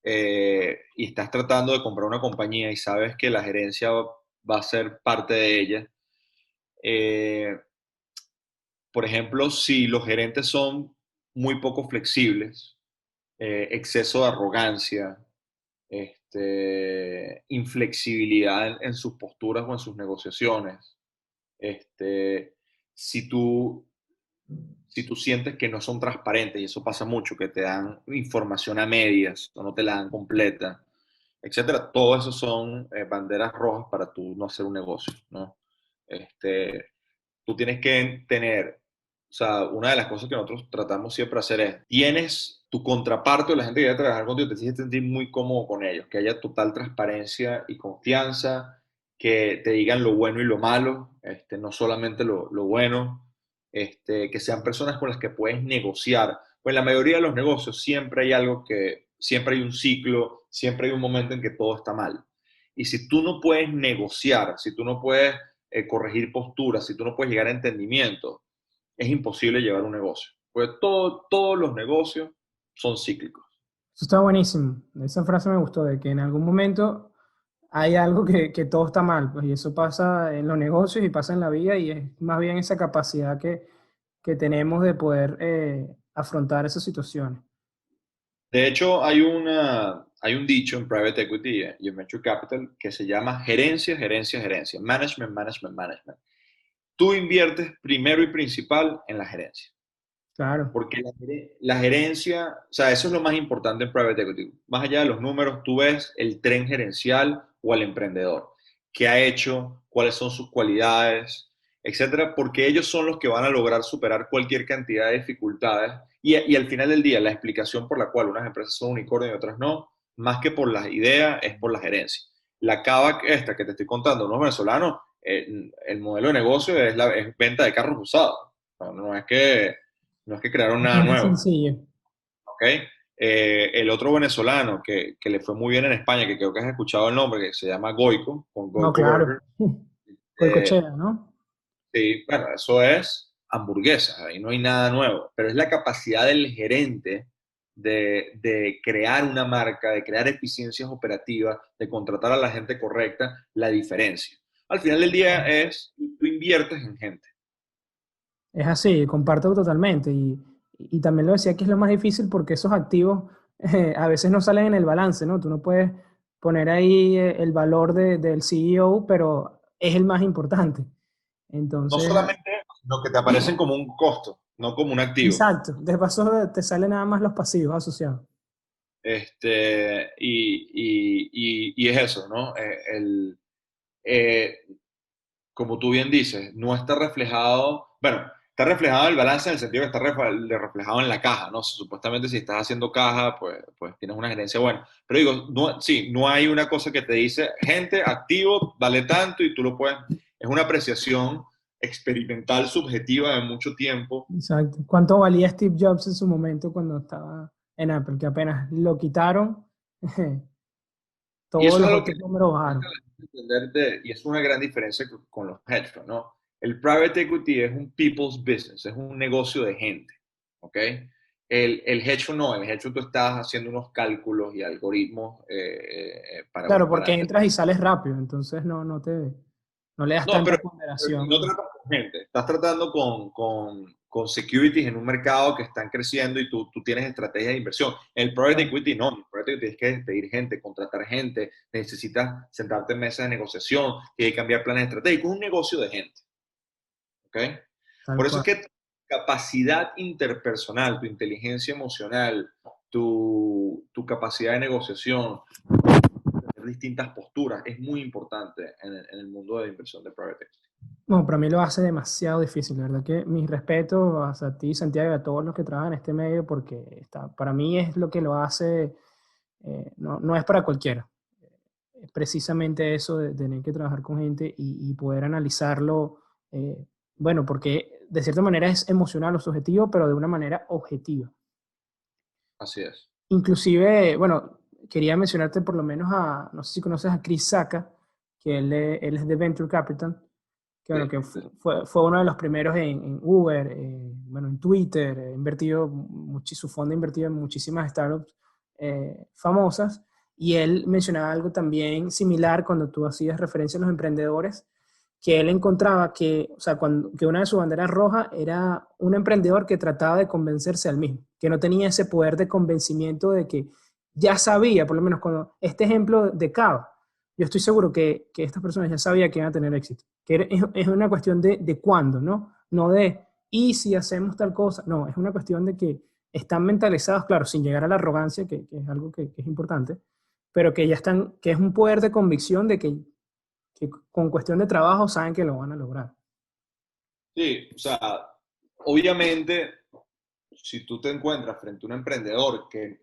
y estás tratando de comprar una compañía y sabes que la gerencia va a ser parte de ella, eh, por ejemplo, si los gerentes son muy poco flexibles, exceso de arrogancia, inflexibilidad en sus posturas o en sus negociaciones, este, si tú, si tú sientes que no son transparentes, y eso pasa mucho, que te dan información a medias o no te la dan completa, etcétera, todo eso son banderas rojas para tú no hacer un negocio, ¿no? Este, tú tienes que tener, o sea, una de las cosas que nosotros tratamos siempre de hacer es, tienes tu contraparte o la gente que quiere trabajar contigo, te tienes que sentir muy cómodo con ellos, que haya total transparencia y confianza, que te digan lo bueno y lo malo, no solamente lo bueno, que sean personas con las que puedes negociar. Pues en la mayoría de los negocios siempre hay algo que, siempre hay un ciclo, siempre hay un momento en que todo está mal. Y si tú no puedes negociar, si tú no puedes corregir posturas, si tú no puedes llegar a entendimiento, es imposible llevar un negocio. Porque todos los negocios son cíclicos. Eso está buenísimo. Esa frase me gustó, de que en algún momento hay algo que todo está mal, pues, y eso pasa en los negocios y pasa en la vida, y es más bien esa capacidad que tenemos de poder afrontar esas situaciones. De hecho, hay un dicho en private equity y en venture capital que se llama gerencia, gerencia, gerencia. Management, management, management. Tú inviertes primero y principal en la gerencia. Claro, Porque la gerencia, o sea, eso es lo más importante en private equity. Más allá de los números, tú ves el tren gerencial o al emprendedor. ¿Qué ha hecho? ¿Cuáles son sus cualidades? Etcétera. Porque ellos son los que van a lograr superar cualquier cantidad de dificultades. Y al final del día, la explicación por la cual unas empresas son unicornio y otras no, más que por las ideas, es por la gerencia. La cava esta que te estoy contando, unos venezolanos, el modelo de negocio es venta de carros usados. No es que crearon nada bastante nuevo, sencillo. ¿ok? El otro venezolano que le fue muy bien en España, que creo que has escuchado el nombre, que se llama Goico, con No, Goico claro. Burger. eh, Cochea, ¿no? sí, bueno, eso es hamburguesas, ahí no hay nada nuevo, pero es la capacidad del gerente de crear una marca, de crear eficiencias operativas, de contratar a la gente correcta, la diferencia. Al final del día es, tú inviertes en gente. Es así, comparto totalmente. Y también lo decía que es lo más difícil porque esos activos a veces no salen en el balance, ¿no? Tú no puedes poner ahí el valor del CEO, pero es el más importante. No Entonces, solamente eso, sino que te aparecen como un costo, no como un activo. exacto. De paso te salen nada más los pasivos asociados. Y es eso, ¿no? Eh, como tú bien dices, no está reflejado, bueno, está reflejado en el balance en el sentido que está reflejado en la caja, ¿no? Supuestamente si estás haciendo caja, pues tienes una gerencia buena. Pero digo, no, sí, no hay una cosa que te dice, gente, activo, vale tanto y tú lo puedes, es una apreciación experimental subjetiva de mucho tiempo. Exacto. ¿Cuánto valía Steve Jobs en su momento cuando estaba en Apple? Que apenas lo quitaron, Y todos eso es los algo que otros números bajaron. entender y es una gran diferencia con los hedge funds, ¿no? El private equity es un people's business, es un negocio de gente, ¿ok? El hedge fund no, el hedge fund tú estás haciendo unos cálculos y algoritmos Claro, porque para... entras y sales rápido, entonces no le das No, tanta pero si no ponderación. tratas con gente, estás tratando con securities en un mercado que están creciendo y tú tienes estrategias de inversión. El private Claro, equity no, el private equity tienes que despedir gente, contratar gente, necesitas sentarte en mesas de negociación, tienes que cambiar planes estratégicos, es un negocio de gente, ¿ok? tal Por eso es cual. que tu capacidad interpersonal, tu inteligencia emocional, tu capacidad de negociación, tener distintas posturas, es muy importante en el mundo de inversión de private equity. No, para mí lo hace demasiado difícil, la verdad que mis respetos a ti, Santiago, y a todos los que trabajan en este medio, porque para mí es lo que lo hace, no es para cualquiera. Es precisamente eso de tener que trabajar con gente y poder analizarlo, bueno, porque de cierta manera es emocional o subjetivo, pero de una manera objetiva. Así es. Inclusive, bueno, quería mencionarte por lo menos no sé si conoces a Chris Sacca, que él es de Venture Capital, que bueno, Sí, que sí. fue uno de los primeros en Uber, bueno, en Twitter, su fondo ha invertido en muchísimas startups famosas, y él mencionaba algo también similar cuando tú hacías referencia a los emprendedores, que él encontraba que, o sea, que una de sus banderas rojas era un emprendedor que trataba de convencerse al mismo, que no tenía ese poder de convencimiento de que ya sabía, por lo menos cuando este ejemplo de Cava, yo estoy seguro que estas personas ya sabían que iban a tener éxito, que es una cuestión de cuándo, ¿no? No de, y si hacemos tal cosa, no, es una cuestión de que están mentalizados, claro, sin llegar a la arrogancia, que es algo que es importante, pero que ya están, que es un poder de convicción de que con cuestión de trabajo saben que lo van a lograr. Sí, o sea, obviamente, si tú te encuentras frente a un emprendedor que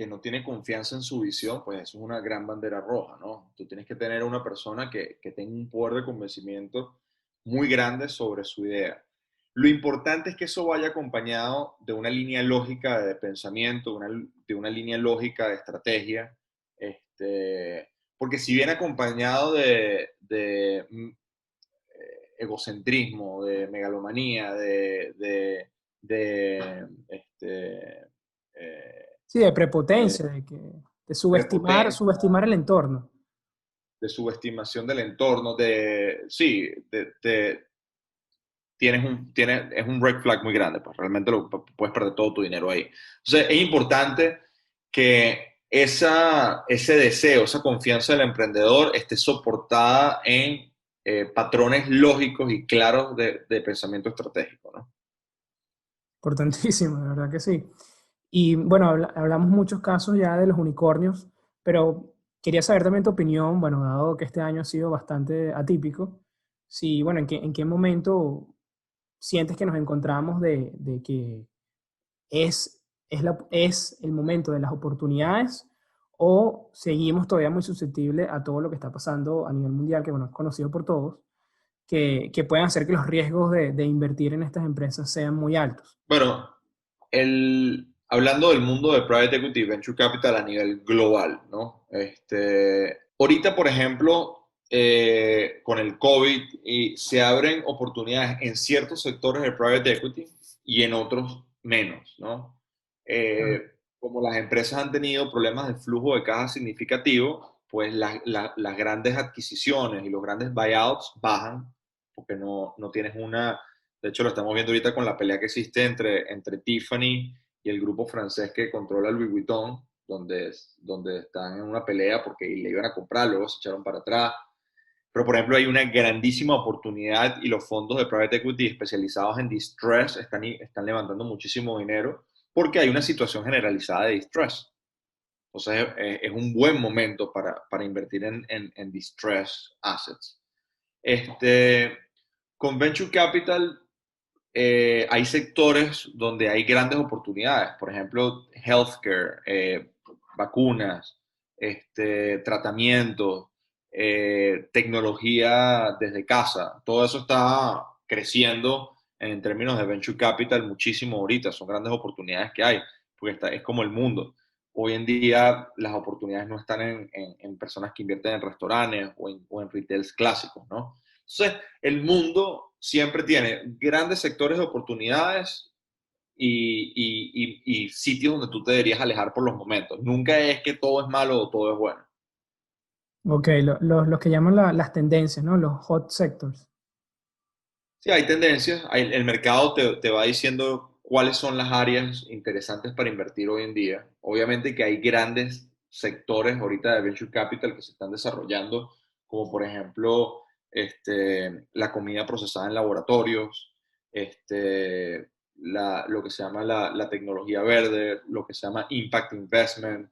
no tiene confianza en su visión, pues eso es una gran bandera roja, ¿no? Tú tienes que tener una persona que tenga un poder de convencimiento muy grande sobre su idea. Lo importante es que eso vaya acompañado de una línea lógica de pensamiento, de una línea lógica de estrategia, porque si viene acompañado de egocentrismo, de megalomanía, eh, Sí, de de prepotencia, de prepotencia, subestimar el entorno. de subestimación del entorno, sí, es un red flag muy grande, pues realmente puedes perder todo tu dinero ahí. Entonces es importante que ese deseo, esa confianza del emprendedor esté soportada en patrones lógicos y claros de pensamiento estratégico, ¿no? Importantísimo, de verdad que sí. Y bueno, hablamos muchos casos ya de los unicornios, pero quería saber también tu opinión, bueno, dado que este año ha sido bastante atípico, si, bueno, en qué momento sientes que nos encontramos de que es el momento de las oportunidades o seguimos todavía muy susceptibles a todo lo que está pasando a nivel mundial, que bueno, es conocido por todos, que pueden hacer que los riesgos de invertir en estas empresas sean muy altos. Bueno, hablando del mundo de private equity y venture capital a nivel global, ¿no? Ahorita, por ejemplo, con el COVID, se abren oportunidades en ciertos sectores de private equity y en otros menos, ¿no? Claro. Como las empresas han tenido problemas de flujo de caja significativo, pues las grandes adquisiciones y los grandes buyouts bajan porque no tienes una. De hecho, lo estamos viendo ahorita con la pelea que existe entre Tiffany y el grupo francés que controla Louis Vuitton, donde están en una pelea porque le iban a comprar, luego se echaron para atrás. Pero, por ejemplo, hay una grandísima oportunidad y los fondos de private equity especializados en distress están levantando muchísimo dinero porque hay una situación generalizada de distress. Entonces, es un buen momento para invertir en distress assets. Con Venture Capital hay sectores donde hay grandes oportunidades, por ejemplo, healthcare, vacunas, tratamientos, tecnología desde casa. Todo eso está creciendo en términos de venture capital muchísimo ahorita. Son grandes oportunidades que hay, porque es como el mundo. Hoy en día las oportunidades no están en personas que invierten en restaurantes o en retails clásicos, ¿no? Entonces, el mundo siempre tiene grandes sectores de oportunidades y sitios donde tú te deberías alejar por los momentos. Nunca es que todo es malo o todo es bueno. Ok, los que llaman las tendencias, ¿no? Los hot sectors. Sí, hay tendencias, el mercado te va diciendo cuáles son las áreas interesantes para invertir hoy en día. Obviamente que hay grandes sectores ahorita de venture capital que se están desarrollando, como por ejemplo la comida procesada en laboratorios, lo que se llama la tecnología verde, lo que se llama impact investment,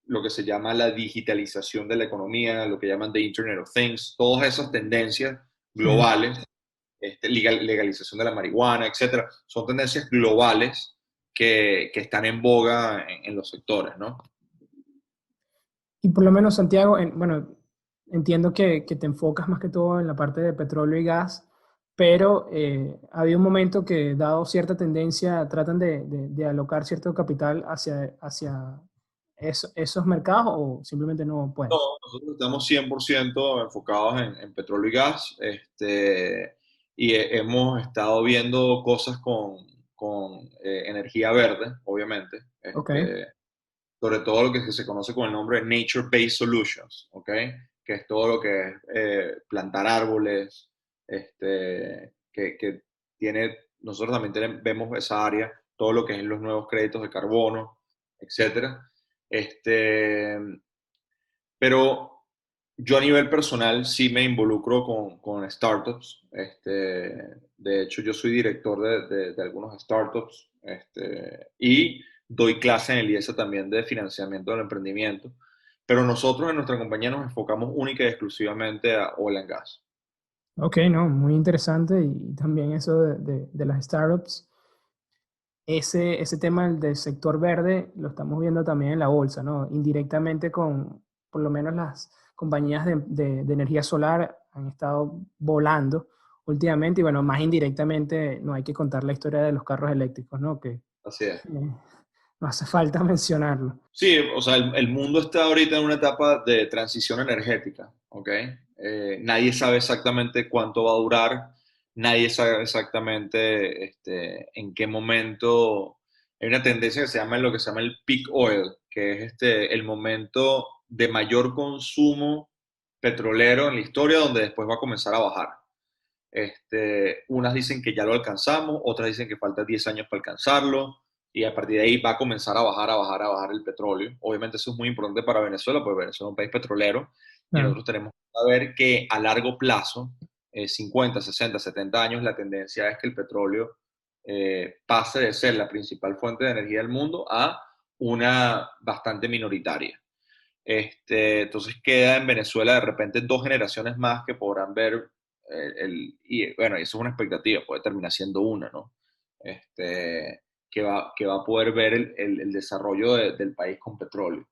lo que se llama la digitalización de la economía, lo que llaman the Internet of Things, todas esas tendencias Ujú. globales, legalización de la marihuana, etcétera, son tendencias globales que están en boga en los sectores, ¿no? Y por lo menos, Santiago, bueno, entiendo que te enfocas más que todo en la parte de petróleo y gas, pero había un momento que, dado cierta tendencia, tratan de alocar cierto capital hacia esos mercados o simplemente no No, pueden. nosotros estamos 100% enfocados en petróleo y gas, y hemos estado viendo cosas energía verde, obviamente. Ok, Sobre todo lo que se conoce con el nombre de Nature-Based Solutions, ¿ok? Que es todo lo que es plantar árboles, que nosotros también vemos esa área, todo lo que es los nuevos créditos de carbono, etcétera. Este, pero yo a nivel personal sí me involucro con startups. De hecho, yo soy director de algunos startups y doy clase en el IESA también de financiamiento del emprendimiento. Pero nosotros en nuestra compañía nos enfocamos única y exclusivamente a oil and gas. ok, no, muy interesante y también eso de las startups. Ese tema del sector verde lo estamos viendo también en la bolsa, ¿no? Indirectamente con, por lo menos las compañías de energía solar han estado volando últimamente y bueno, más indirectamente no hay que contar la historia de los carros eléctricos, ¿no? Que Así es. no hace falta mencionarlo. Sí, o sea, el mundo está ahorita en una etapa de transición energética, ¿ok? Nadie sabe exactamente cuánto va a durar, nadie sabe exactamente en qué momento. Hay una tendencia que se llama lo que se llama el peak oil, que es el momento de mayor consumo petrolero en la historia, donde después va a comenzar a bajar. Unas dicen que ya lo alcanzamos, otras dicen que falta 10 años para alcanzarlo, y a partir de ahí va a comenzar a bajar, a bajar, a bajar el petróleo. Obviamente eso es muy importante para Venezuela, porque Venezuela es un país petrolero, y Claro. nosotros tenemos que saber que a largo plazo, 50, 60, 70 años, la tendencia es que el petróleo pase de ser la principal fuente de energía del mundo a una bastante minoritaria. Entonces queda en Venezuela de repente 2 generaciones más que podrán ver y bueno, eso es una expectativa, puede terminar siendo una, ¿no? Que va a poder ver el desarrollo del país con petróleo.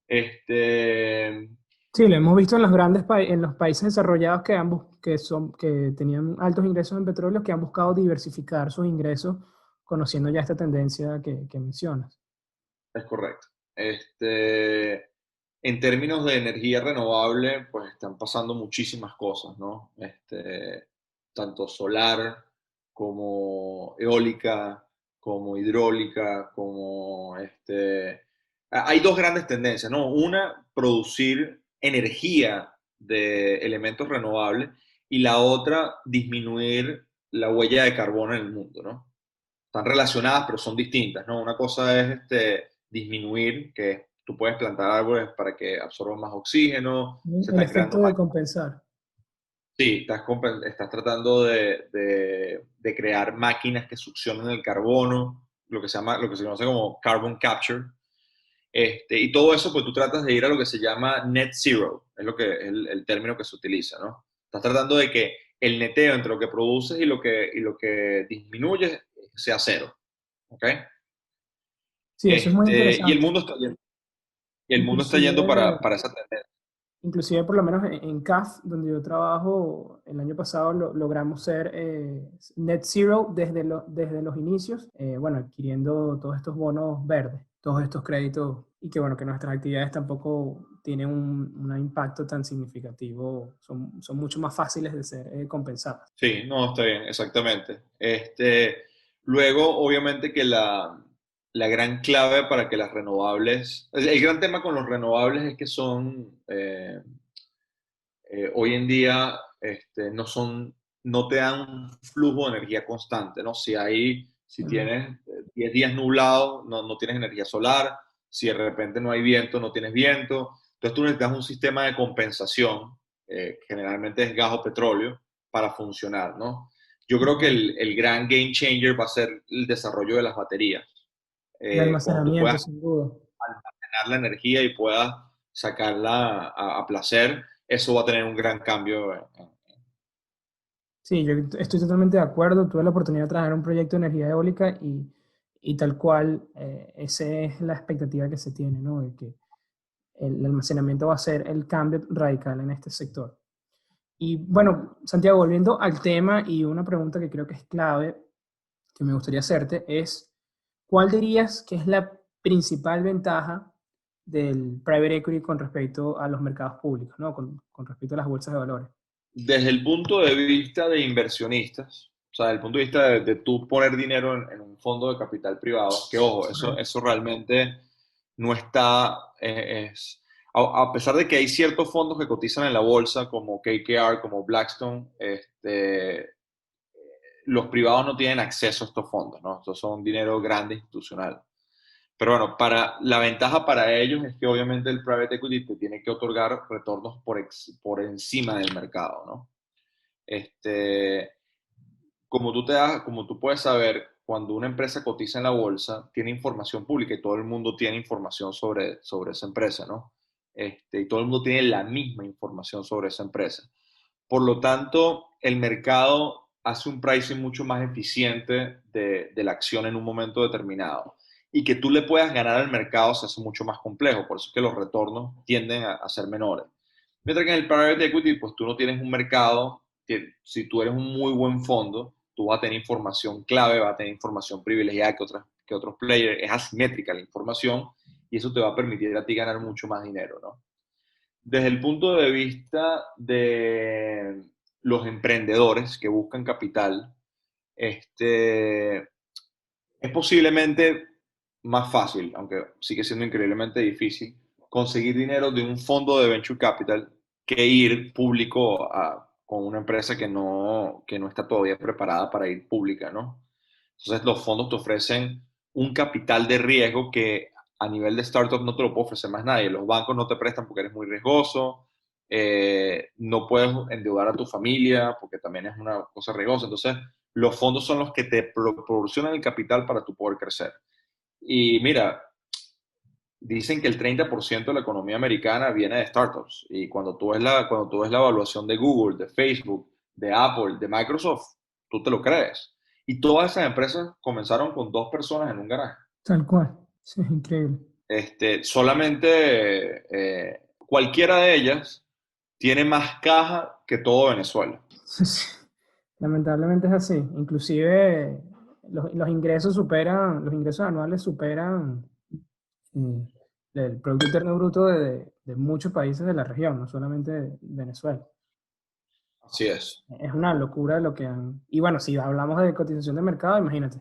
Este, Sí, lo hemos visto en los grandes en los países desarrollados que tenían altos ingresos en petróleo, que han buscado diversificar sus ingresos, conociendo ya esta tendencia que mencionas. es correcto. En términos de energía renovable, pues están pasando muchísimas cosas, ¿no? Tanto solar como eólica, como hidráulica, como Hay dos grandes tendencias, ¿no? Una, producir energía de elementos renovables y la otra, disminuir la huella de carbono en el mundo, ¿no? Están relacionadas, pero son distintas, ¿no? Una cosa es disminuir, que tú puedes plantar árboles para que absorban más oxígeno, se El están creando efecto de más. compensar. Sí, estás tratando de crear máquinas que succionen el carbono, lo que se conoce como carbon capture. Y todo eso, pues tú tratas de ir a lo que se llama net zero, es lo que es el término que se utiliza, ¿no? Estás tratando de que el neteo entre lo que produces y lo que disminuyes sea cero, ¿ok? Sí, eso es muy Y el interesante. mundo está yendo, y el mundo está yendo Inclusive, para esa tendencia. inclusive por lo menos en CAF, donde yo trabajo, el año pasado logramos ser net zero desde los inicios, bueno, adquiriendo todos estos bonos verdes, todos estos créditos, y que bueno, que nuestras actividades tampoco tienen un impacto tan significativo, son mucho más fáciles de ser compensadas. Sí, no, está bien, exactamente. Luego, obviamente que la gran clave para que las renovables, el gran tema con los renovables es que son, hoy en día, no te dan un flujo de energía constante, ¿no? Si Ujú. tienes 10 días nublados, no tienes energía solar, si de repente no hay viento, no tienes viento, entonces tú necesitas un sistema de compensación, generalmente es gas o petróleo, para funcionar, ¿no? Yo creo que Ok. el gran game changer va a ser el desarrollo de las baterías. De Cuando tú almacenamiento, puedas sin duda. ganar la energía y puedas sacarla a placer, eso va a tener un gran cambio. Sí, yo estoy totalmente de acuerdo. Tuve la oportunidad de trabajar en un proyecto de energía eólica y tal cual, esa es la expectativa que se tiene, ¿no? De que el almacenamiento va a ser el cambio radical en este sector. Y bueno, Santiago, volviendo al tema y una pregunta que creo que es clave, que me gustaría hacerte, es, ¿cuál dirías que es la principal ventaja del private equity con respecto a los mercados públicos, ¿no? Con respecto a las bolsas de valores? Desde el punto de vista de inversionistas, sea, desde el punto de vista de tú poner dinero en un fondo de capital privado, que ojo, Correcto. eso realmente no está, a pesar de que hay ciertos fondos que cotizan en la bolsa, como KKR, como Blackstone, los privados no tienen acceso a estos fondos, ¿no? Estos son dinero grande institucional. Pero bueno, la ventaja para ellos es que obviamente el private equity te tiene que otorgar retornos por encima del mercado, ¿no? Este, como tú puedes saber, cuando una empresa cotiza en la bolsa, tiene información pública y todo el mundo tiene información sobre esa empresa, ¿no? Y todo el mundo tiene la misma información sobre esa empresa. Por lo tanto, el mercado hace un pricing mucho más eficiente de la acción en un momento determinado. Y que tú le puedas ganar al mercado se hace mucho más complejo, por eso es que los retornos tienden a ser menores. Mientras que en el private equity, pues tú no tienes un mercado que si tú eres un muy buen fondo, tú vas a tener información clave, vas a tener información privilegiada que otros players, es asimétrica la información y eso te va a permitir a ti ganar mucho más dinero, ¿no? Desde el punto de vista de los emprendedores que buscan capital, este, es posiblemente más fácil, aunque sigue siendo increíblemente difícil, conseguir dinero de un fondo de venture capital que ir público con una empresa que no está todavía preparada para ir pública, ¿no? Entonces los fondos te ofrecen un capital de riesgo que a nivel de startup no te lo puede ofrecer más nadie. Los bancos no te prestan porque eres muy riesgoso, no puedes endeudar a tu familia porque también es una cosa riesgosa. Entonces los fondos son los que te proporcionan el capital para tu poder crecer. Y mira, dicen que el 30% de la economía americana viene de startups. Y cuando tú ves la evaluación de Google, de Facebook, de Apple, de Microsoft, tú te lo crees. Y todas esas empresas comenzaron con dos personas en un garaje. Tal cual. Sí, es increíble. Solamente cualquiera de ellas tiene más caja que todo Venezuela. Sí, lamentablemente es así. Inclusive los ingresos superan, los ingresos anuales superan eh, el Producto Interno Bruto de muchos países de la región, no solamente de Venezuela. Así es. Es una locura lo que han... Y bueno, si hablamos de cotización de mercado, imagínate.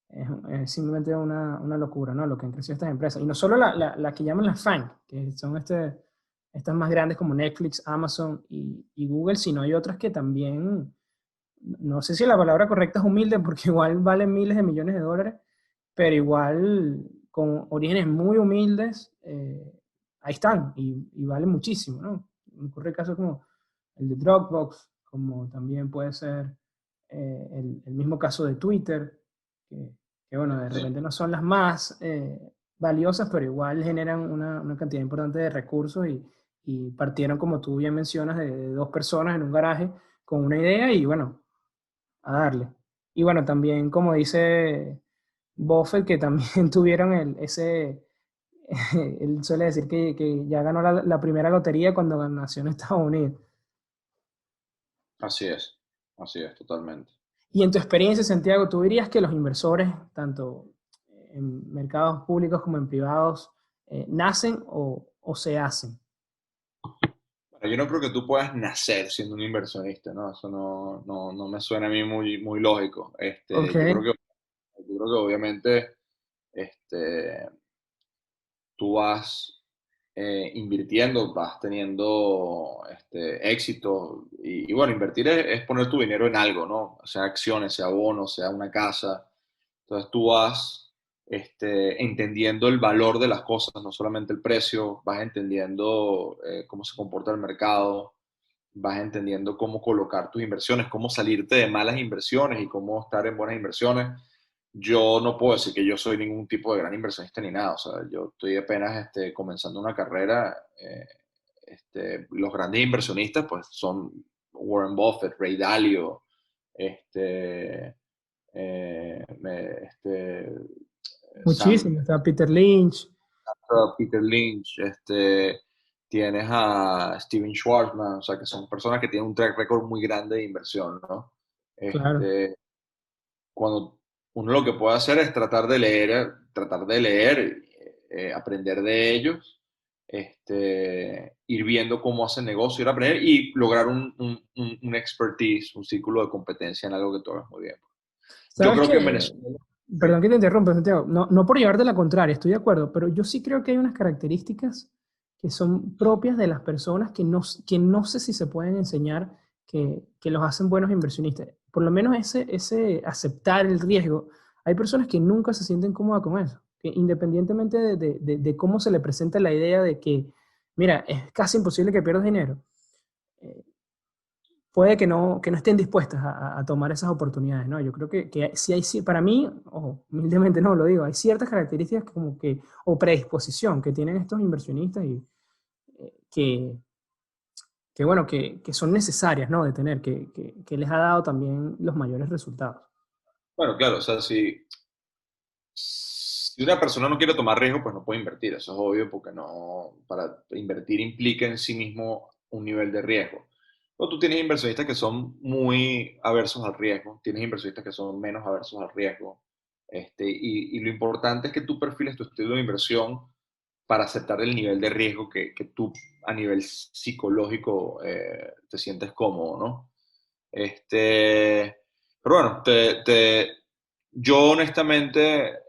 Es simplemente una locura, ¿no? Lo que han crecido estas empresas. Y no solo la que llaman las FANG, que son estas más grandes como Netflix, Amazon y Google, sino hay otras que también, no sé si la palabra correcta es humilde, porque igual valen miles de millones de dólares, pero igual con orígenes muy humildes, ahí están y valen muchísimo, ¿no? Me ocurre casos como el de Dropbox, como también puede ser el mismo caso de Twitter, que, que, bueno, de Sí. repente no son las más valiosas, pero igual generan una cantidad importante de recursos y partieron, como tú bien mencionas, de dos personas en un garaje con una idea y bueno, a darle. Y bueno, también como dice Buffett, que también tuvieron él suele decir que ya ganó la primera lotería cuando nació en Estados Unidos. Así es, totalmente. Y en tu experiencia, Santiago, ¿tú dirías que los inversores, tanto en mercados públicos como en privados, nacen o se hacen? Bueno, yo no creo que tú puedas nacer siendo un inversionista, ¿no? Eso no me suena a mí muy lógico. Ok, Yo creo que obviamente este, tú vas invirtiendo, vas teniendo éxito y bueno, invertir es poner tu dinero en algo, ¿no? Sea acciones, sea bonos, sea una casa. Entonces tú vas entendiendo el valor de las cosas, no solamente el precio, vas entendiendo cómo se comporta el mercado, vas entendiendo cómo colocar tus inversiones, cómo salirte de malas inversiones y cómo estar en buenas inversiones. Yo no puedo decir que yo soy ningún tipo de gran inversionista ni nada, o sea, yo estoy apenas comenzando una carrera. Los grandes inversionistas pues son Warren Buffett, Ray Dalio, este, Sam, muchísimo. Está Peter Lynch, Peter Lynch, tienes a Steven Schwarzman, o sea, que son personas que tienen un track record muy grande de inversión, ¿no? claro. Este, cuando uno lo que puede hacer es tratar de leer, aprender de ellos ir viendo cómo hacen negocio, ir a aprender y lograr un expertise, un círculo de competencia en algo que tú hagas muy bien. Yo Sabes creo que en que, Venezuela, perdón sí, que te interrumpa, Santiago, no, no por llevarte la contraria, estoy de acuerdo, pero yo sí creo que hay unas características que son propias de las personas que no sé si se pueden enseñar que los hacen buenos inversionistas. Por lo menos ese aceptar el riesgo. Hay personas que nunca se sienten cómodas con eso, que independientemente de cómo se le presenta la idea de que, mira, es casi imposible que pierdas dinero. eh, Puede que no estén dispuestas a tomar esas oportunidades, ¿no? Yo creo que sí hay, para mí, ojo, humildemente no lo digo, hay ciertas características como que, o predisposición que tienen estos inversionistas y que, bueno, que son necesarias, ¿no? De tener, que les ha dado también los mayores resultados. bueno, claro, o sea, si una persona no quiere tomar riesgo, pues no puede invertir, eso es obvio, porque no, para invertir implica en sí mismo un nivel de riesgo. O tú tienes inversionistas que son muy aversos al riesgo, tienes inversionistas que son menos aversos al riesgo, y lo importante es que tú perfiles tu estilo de inversión para aceptar el nivel de riesgo que tú a nivel psicológico te sientes cómodo, ¿no? Pero bueno, yo honestamente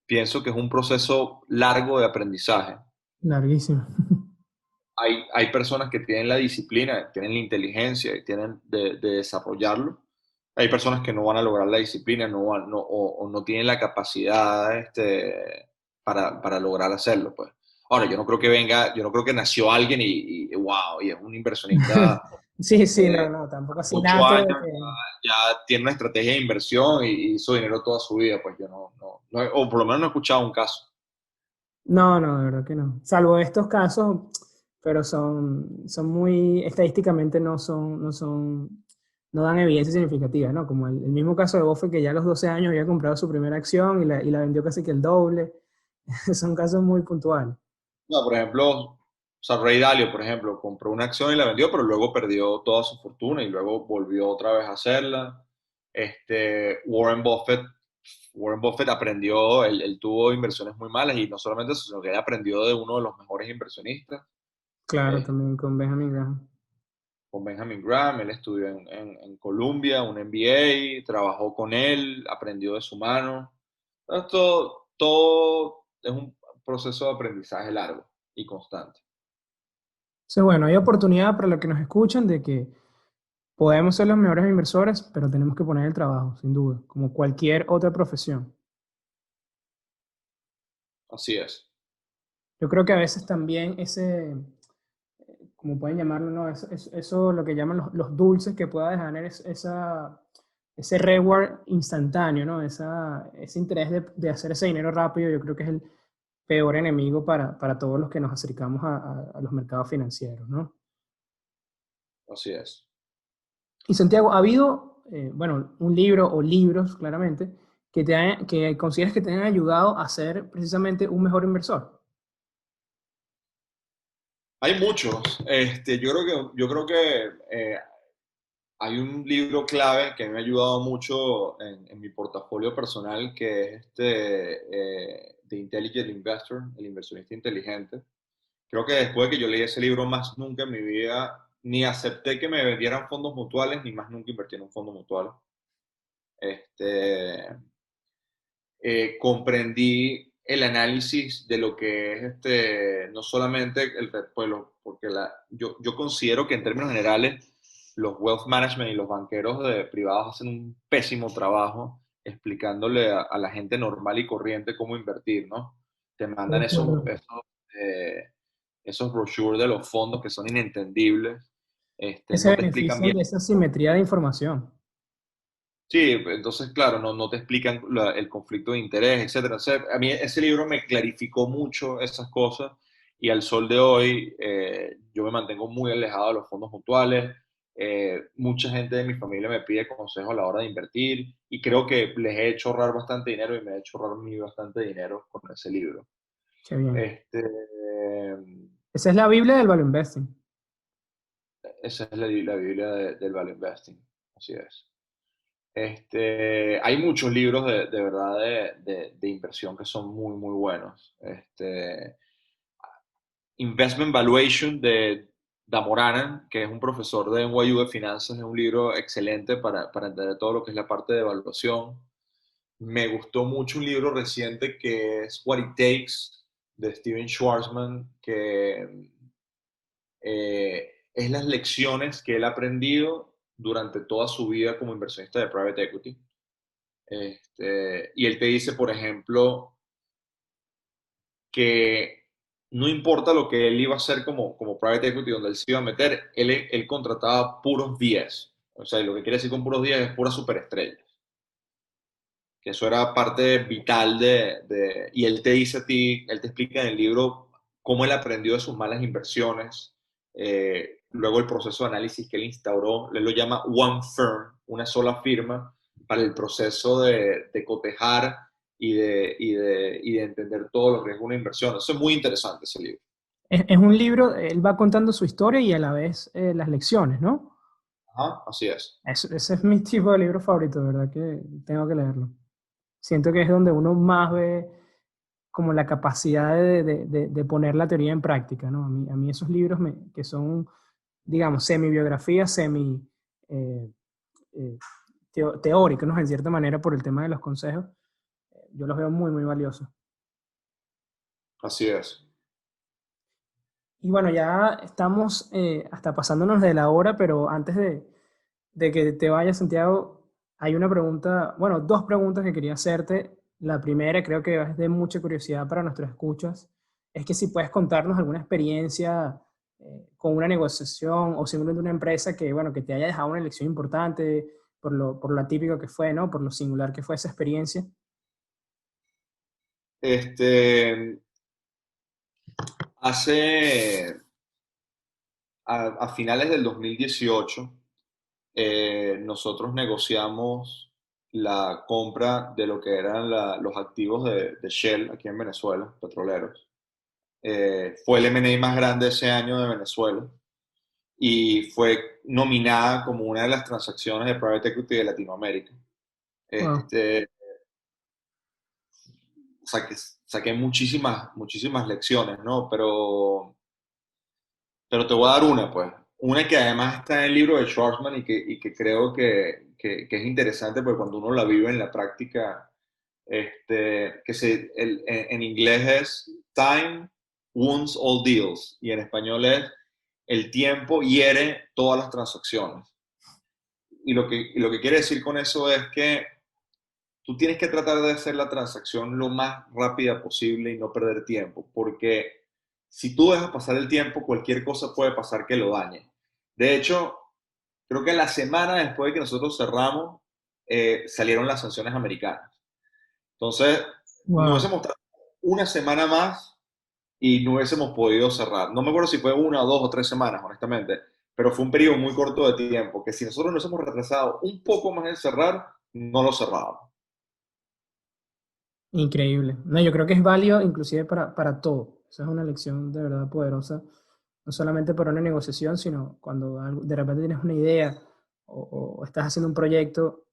pienso que es un proceso largo de aprendizaje. Larguísimo. Hay personas que tienen la disciplina, tienen la inteligencia y tienen de desarrollarlo. Hay personas que no van a lograr la disciplina o no tienen la capacidad para lograr hacerlo, pues. Ahora, yo no creo que nació alguien y wow, y es un inversionista Sí, sí, no, de no, tampoco así 8 nato de años, que... ya tiene una estrategia de inversión y hizo dinero toda su vida, pues yo o por lo menos no he escuchado un caso. No, no, de verdad que no. Salvo estos casos, pero son muy, estadísticamente no dan evidencia significativa, ¿no? Como el mismo caso de Buffett, que ya a los 12 años había comprado su primera acción y la vendió casi que el doble. Son casos muy puntuales. No, por ejemplo, o sea, Ray Dalio, por ejemplo, compró una acción y la vendió, pero luego perdió toda su fortuna y luego volvió otra vez a hacerla. Warren Buffett aprendió, él tuvo inversiones muy malas y no solamente eso, sino que él aprendió de uno de los mejores inversionistas. Claro, eh, también con Benjamin Graham. con Benjamin Graham, él estudió en Columbia, un MBA, trabajó con él, aprendió de su mano. Todo es un proceso de aprendizaje largo y constante. Entonces, bueno, hay oportunidad para los que nos escuchan de que podemos ser los mejores inversores, pero tenemos que poner el trabajo, sin duda, como cualquier otra profesión. Así es. Yo creo que a veces también como pueden llamarlo, ¿no? Eso lo que llaman los dulces que pueda dejar ese reward instantáneo, ¿no? Ese interés de hacer ese dinero rápido, yo creo que es el peor enemigo para todos los que nos acercamos a los mercados financieros, ¿no? Así es. Y Santiago, ¿ha habido, bueno, un libro o libros, claramente, que consideres que te han ayudado a ser precisamente un mejor inversor? Hay muchos. Yo creo que hay un libro clave que me ha ayudado mucho en mi portafolio personal, que es The Intelligent Investor, el inversionista inteligente. Creo que después de que yo leí ese libro, más nunca en mi vida ni acepté que me vendieran fondos mutuales, ni más nunca invertí en un fondo mutual. Este, Comprendí el análisis de lo que es no solamente pues, porque yo considero que en términos generales los wealth management y los banqueros privados hacen un pésimo trabajo explicándole a la gente normal y corriente cómo invertir, ¿no? Te De mandan acuerdo. esos brochures de los fondos que son inentendibles, Que se no te explican benefician bien. de esa simetría de información. Sí, entonces, claro, no te explican el conflicto de interés, etcétera. O sea, a mí ese libro me clarificó mucho esas cosas y al sol de hoy yo me mantengo muy alejado de los fondos mutuales. Mucha gente de mi familia me pide consejos a la hora de invertir y creo que les he hecho ahorrar bastante dinero y me he hecho ahorrar a mí bastante dinero con ese libro. Qué bien. Este, Esa es la Biblia del value investing. Esa es la Biblia del value investing, así es. Hay muchos libros de verdad de inversión que son muy, muy buenos. Investment Valuation de Damoranan, que es un profesor de NYU de finanzas. Es un libro excelente para entender todo lo que es la parte de evaluación. Me gustó mucho un libro reciente que es What It Takes de Steven Schwarzman, que es las lecciones que él ha aprendido durante toda su vida como inversionista de private equity. Y él te dice, por ejemplo, que no importa lo que él iba a hacer como private equity, donde él se iba a meter, él contrataba puros VS. O sea, y lo que quiere decir con puros VS es pura superestrella. Que eso era parte vital y él te dice a ti, él te explica en el libro cómo él aprendió de sus malas inversiones, luego el proceso de análisis que él instauró, él lo llama One Firm, una sola firma, para el proceso de cotejar y de entender todo lo que es una inversión. Eso es muy interesante, ese libro. Es un libro, él va contando su historia y a la vez las lecciones, ¿no? Ajá, así es. Ese es mi tipo de libro favorito, de verdad que tengo que leerlo. Siento que es donde uno más ve como la capacidad de poner la teoría en práctica, ¿no? A mí esos libros que son, digamos, semi-biografías, eh, eh, teóricos, ¿no? En cierta manera, por el tema de los consejos, yo los veo muy, muy valiosos. Así es. Y bueno, ya estamos hasta pasándonos de la hora, pero antes de que te vayas, Santiago, hay una pregunta, bueno, dos preguntas que quería hacerte. La primera, creo que es de mucha curiosidad para nuestros escuchas, es que si puedes contarnos alguna experiencia con una negociación o simplemente una empresa que, bueno, que te haya dejado una lección importante por lo atípico que fue, ¿no? Por lo singular que fue esa experiencia. Este, hace, a finales del 2018, nosotros negociamos la compra de lo que eran los activos de Shell aquí en Venezuela, petroleros. Fue el M&A más grande ese año de Venezuela y fue nominada como una de las transacciones de private equity de Latinoamérica. Wow, Este, saqué muchísimas lecciones, ¿no? Pero te voy a dar una, pues. Una que además está en el libro de Schwarzman y que creo que es interesante, porque cuando uno la vive en la práctica, en inglés es Time wounds all deals, y en español es el tiempo hiere todas las transacciones. Y lo que quiere decir con eso es que tú tienes que tratar de hacer la transacción lo más rápida posible y no perder tiempo, porque si tú dejas pasar el tiempo, cualquier cosa puede pasar que lo dañe. De hecho, creo que la semana después de que nosotros cerramos, salieron las sanciones americanas. Entonces, no wow. hubiésemos tardado una semana más y no hubiésemos podido cerrar. No me acuerdo si fue una, dos o tres semanas, honestamente, pero fue un periodo muy corto de tiempo que si nosotros nos hemos retrasado un poco más en cerrar, no lo cerrábamos. Increíble. No, yo creo que es válido inclusive para todo. Esa es una lección de verdad poderosa, no solamente para una negociación, sino cuando de repente tienes una idea o estás haciendo un proyecto,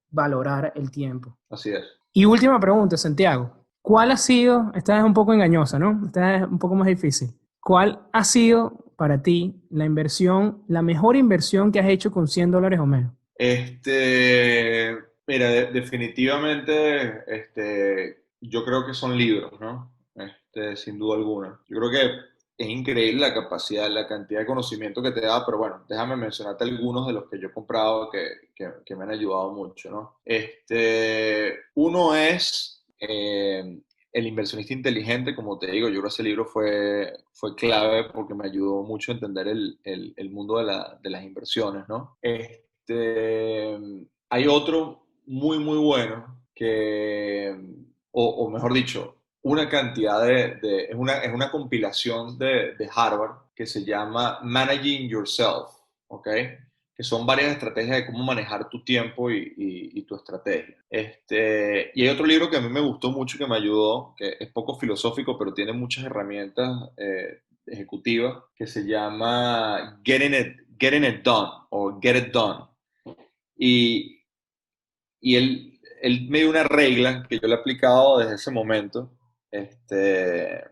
valorar el tiempo. Así es. Y última pregunta, Santiago. ¿Cuál ha sido, esta es un poco engañosa, ¿no? Esta es un poco más difícil. ¿Cuál ha sido para ti la inversión, la mejor inversión que has hecho con $100 o menos? Mira, definitivamente, yo creo que son libros, ¿no? Sin duda alguna. Yo creo que es increíble la capacidad, la cantidad de conocimiento que te da, pero bueno, déjame mencionarte algunos de los que yo he comprado que me han ayudado mucho, ¿no? Uno es El inversionista inteligente, como te digo, yo creo que ese libro fue clave porque me ayudó mucho a entender el mundo de las inversiones, ¿no? Hay otro muy, muy bueno o mejor dicho, una cantidad es una compilación de Harvard que se llama Managing Yourself, ¿ok? Que son varias estrategias de cómo manejar tu tiempo y tu estrategia. Y hay otro libro que a mí me gustó mucho, que me ayudó, que es poco filosófico, pero tiene muchas herramientas ejecutivas, que se llama Getting It Done o Get It Done. Y, y él me dio una regla que yo le he aplicado desde ese momento, este,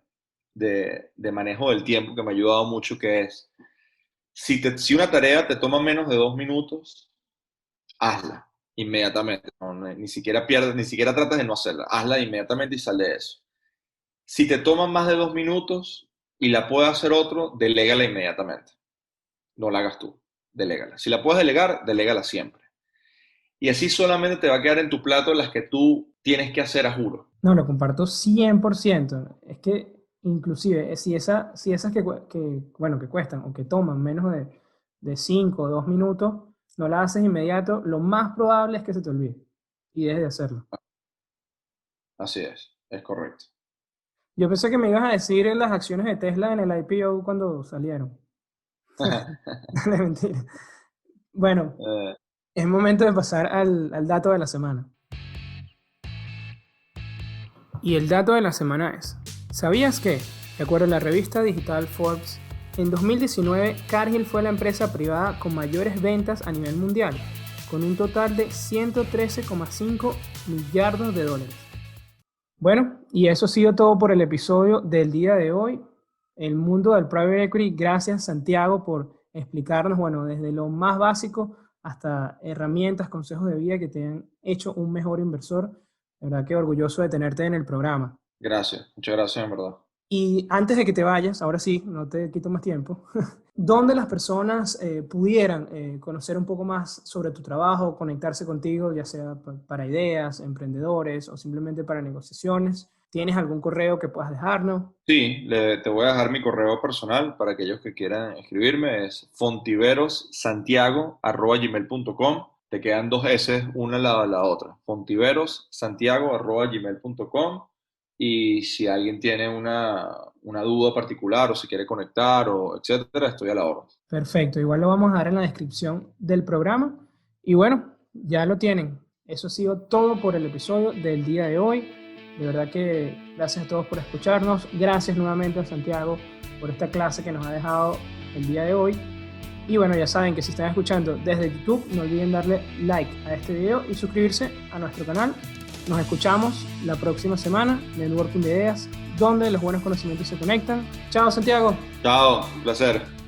de manejo del tiempo que me ha ayudado mucho, que es, si una tarea te toma menos de 2 minutos, hazla inmediatamente. Ni siquiera pierdas, ni siquiera tratas de no hacerla. Hazla inmediatamente y sal de eso. Si te toma más de 2 minutos y la puede hacer otro, delégala inmediatamente. No la hagas tú, delégala. Si la puedes delegar, delégala siempre. Y así solamente te va a quedar en tu plato las que tú tienes que hacer a juro. No, lo comparto 100%. Es que inclusive si esas bueno, que cuestan o que toman menos de 5 o 2 minutos, no las haces inmediato, lo más probable es que se te olvide y dejes de hacerlo. Así es correcto. Yo pensé que me ibas a decir en las acciones de Tesla en el IPO cuando salieron. No, mentira. Bueno, Eh, es momento de pasar al dato de la semana. Y el dato de la semana es, ¿sabías que, de acuerdo a la revista digital Forbes, en 2019 Cargill fue la empresa privada con mayores ventas a nivel mundial, con un total de 113,5 millardos de dólares? Bueno, y eso ha sido todo por el episodio del día de hoy. El mundo del private equity, gracias Santiago por explicarnos, bueno, desde lo más básico hasta herramientas, consejos de vida que te han hecho un mejor inversor. La verdad que orgulloso de tenerte en el programa. Gracias, muchas gracias en verdad. Y antes de que te vayas, ahora sí, no te quito más tiempo, ¿dónde las personas pudieran conocer un poco más sobre tu trabajo, conectarse contigo, ya sea para ideas, emprendedores o simplemente para negociaciones? ¿Tienes algún correo que puedas dejarnos? Sí, te voy a dejar mi correo personal para aquellos que quieran escribirme. Es fontiverossantiago@gmail.com. Te quedan dos S, una al lado de la otra. fontiverossantiago@gmail.com. Y si alguien tiene una duda particular o si quiere conectar o etcétera, estoy a la orden. Perfecto, igual lo vamos a dar en la descripción del programa. Y bueno, ya lo tienen. Eso ha sido todo por el episodio del día de hoy. De verdad que gracias a todos por escucharnos. Gracias nuevamente a Santiago por esta clase que nos ha dejado el día de hoy. Y bueno, ya saben que si están escuchando desde YouTube, no olviden darle like a este video y suscribirse a nuestro canal. Nos escuchamos la próxima semana, Networking de Ideas, donde los buenos conocimientos se conectan. Chao, Santiago. Chao, un placer.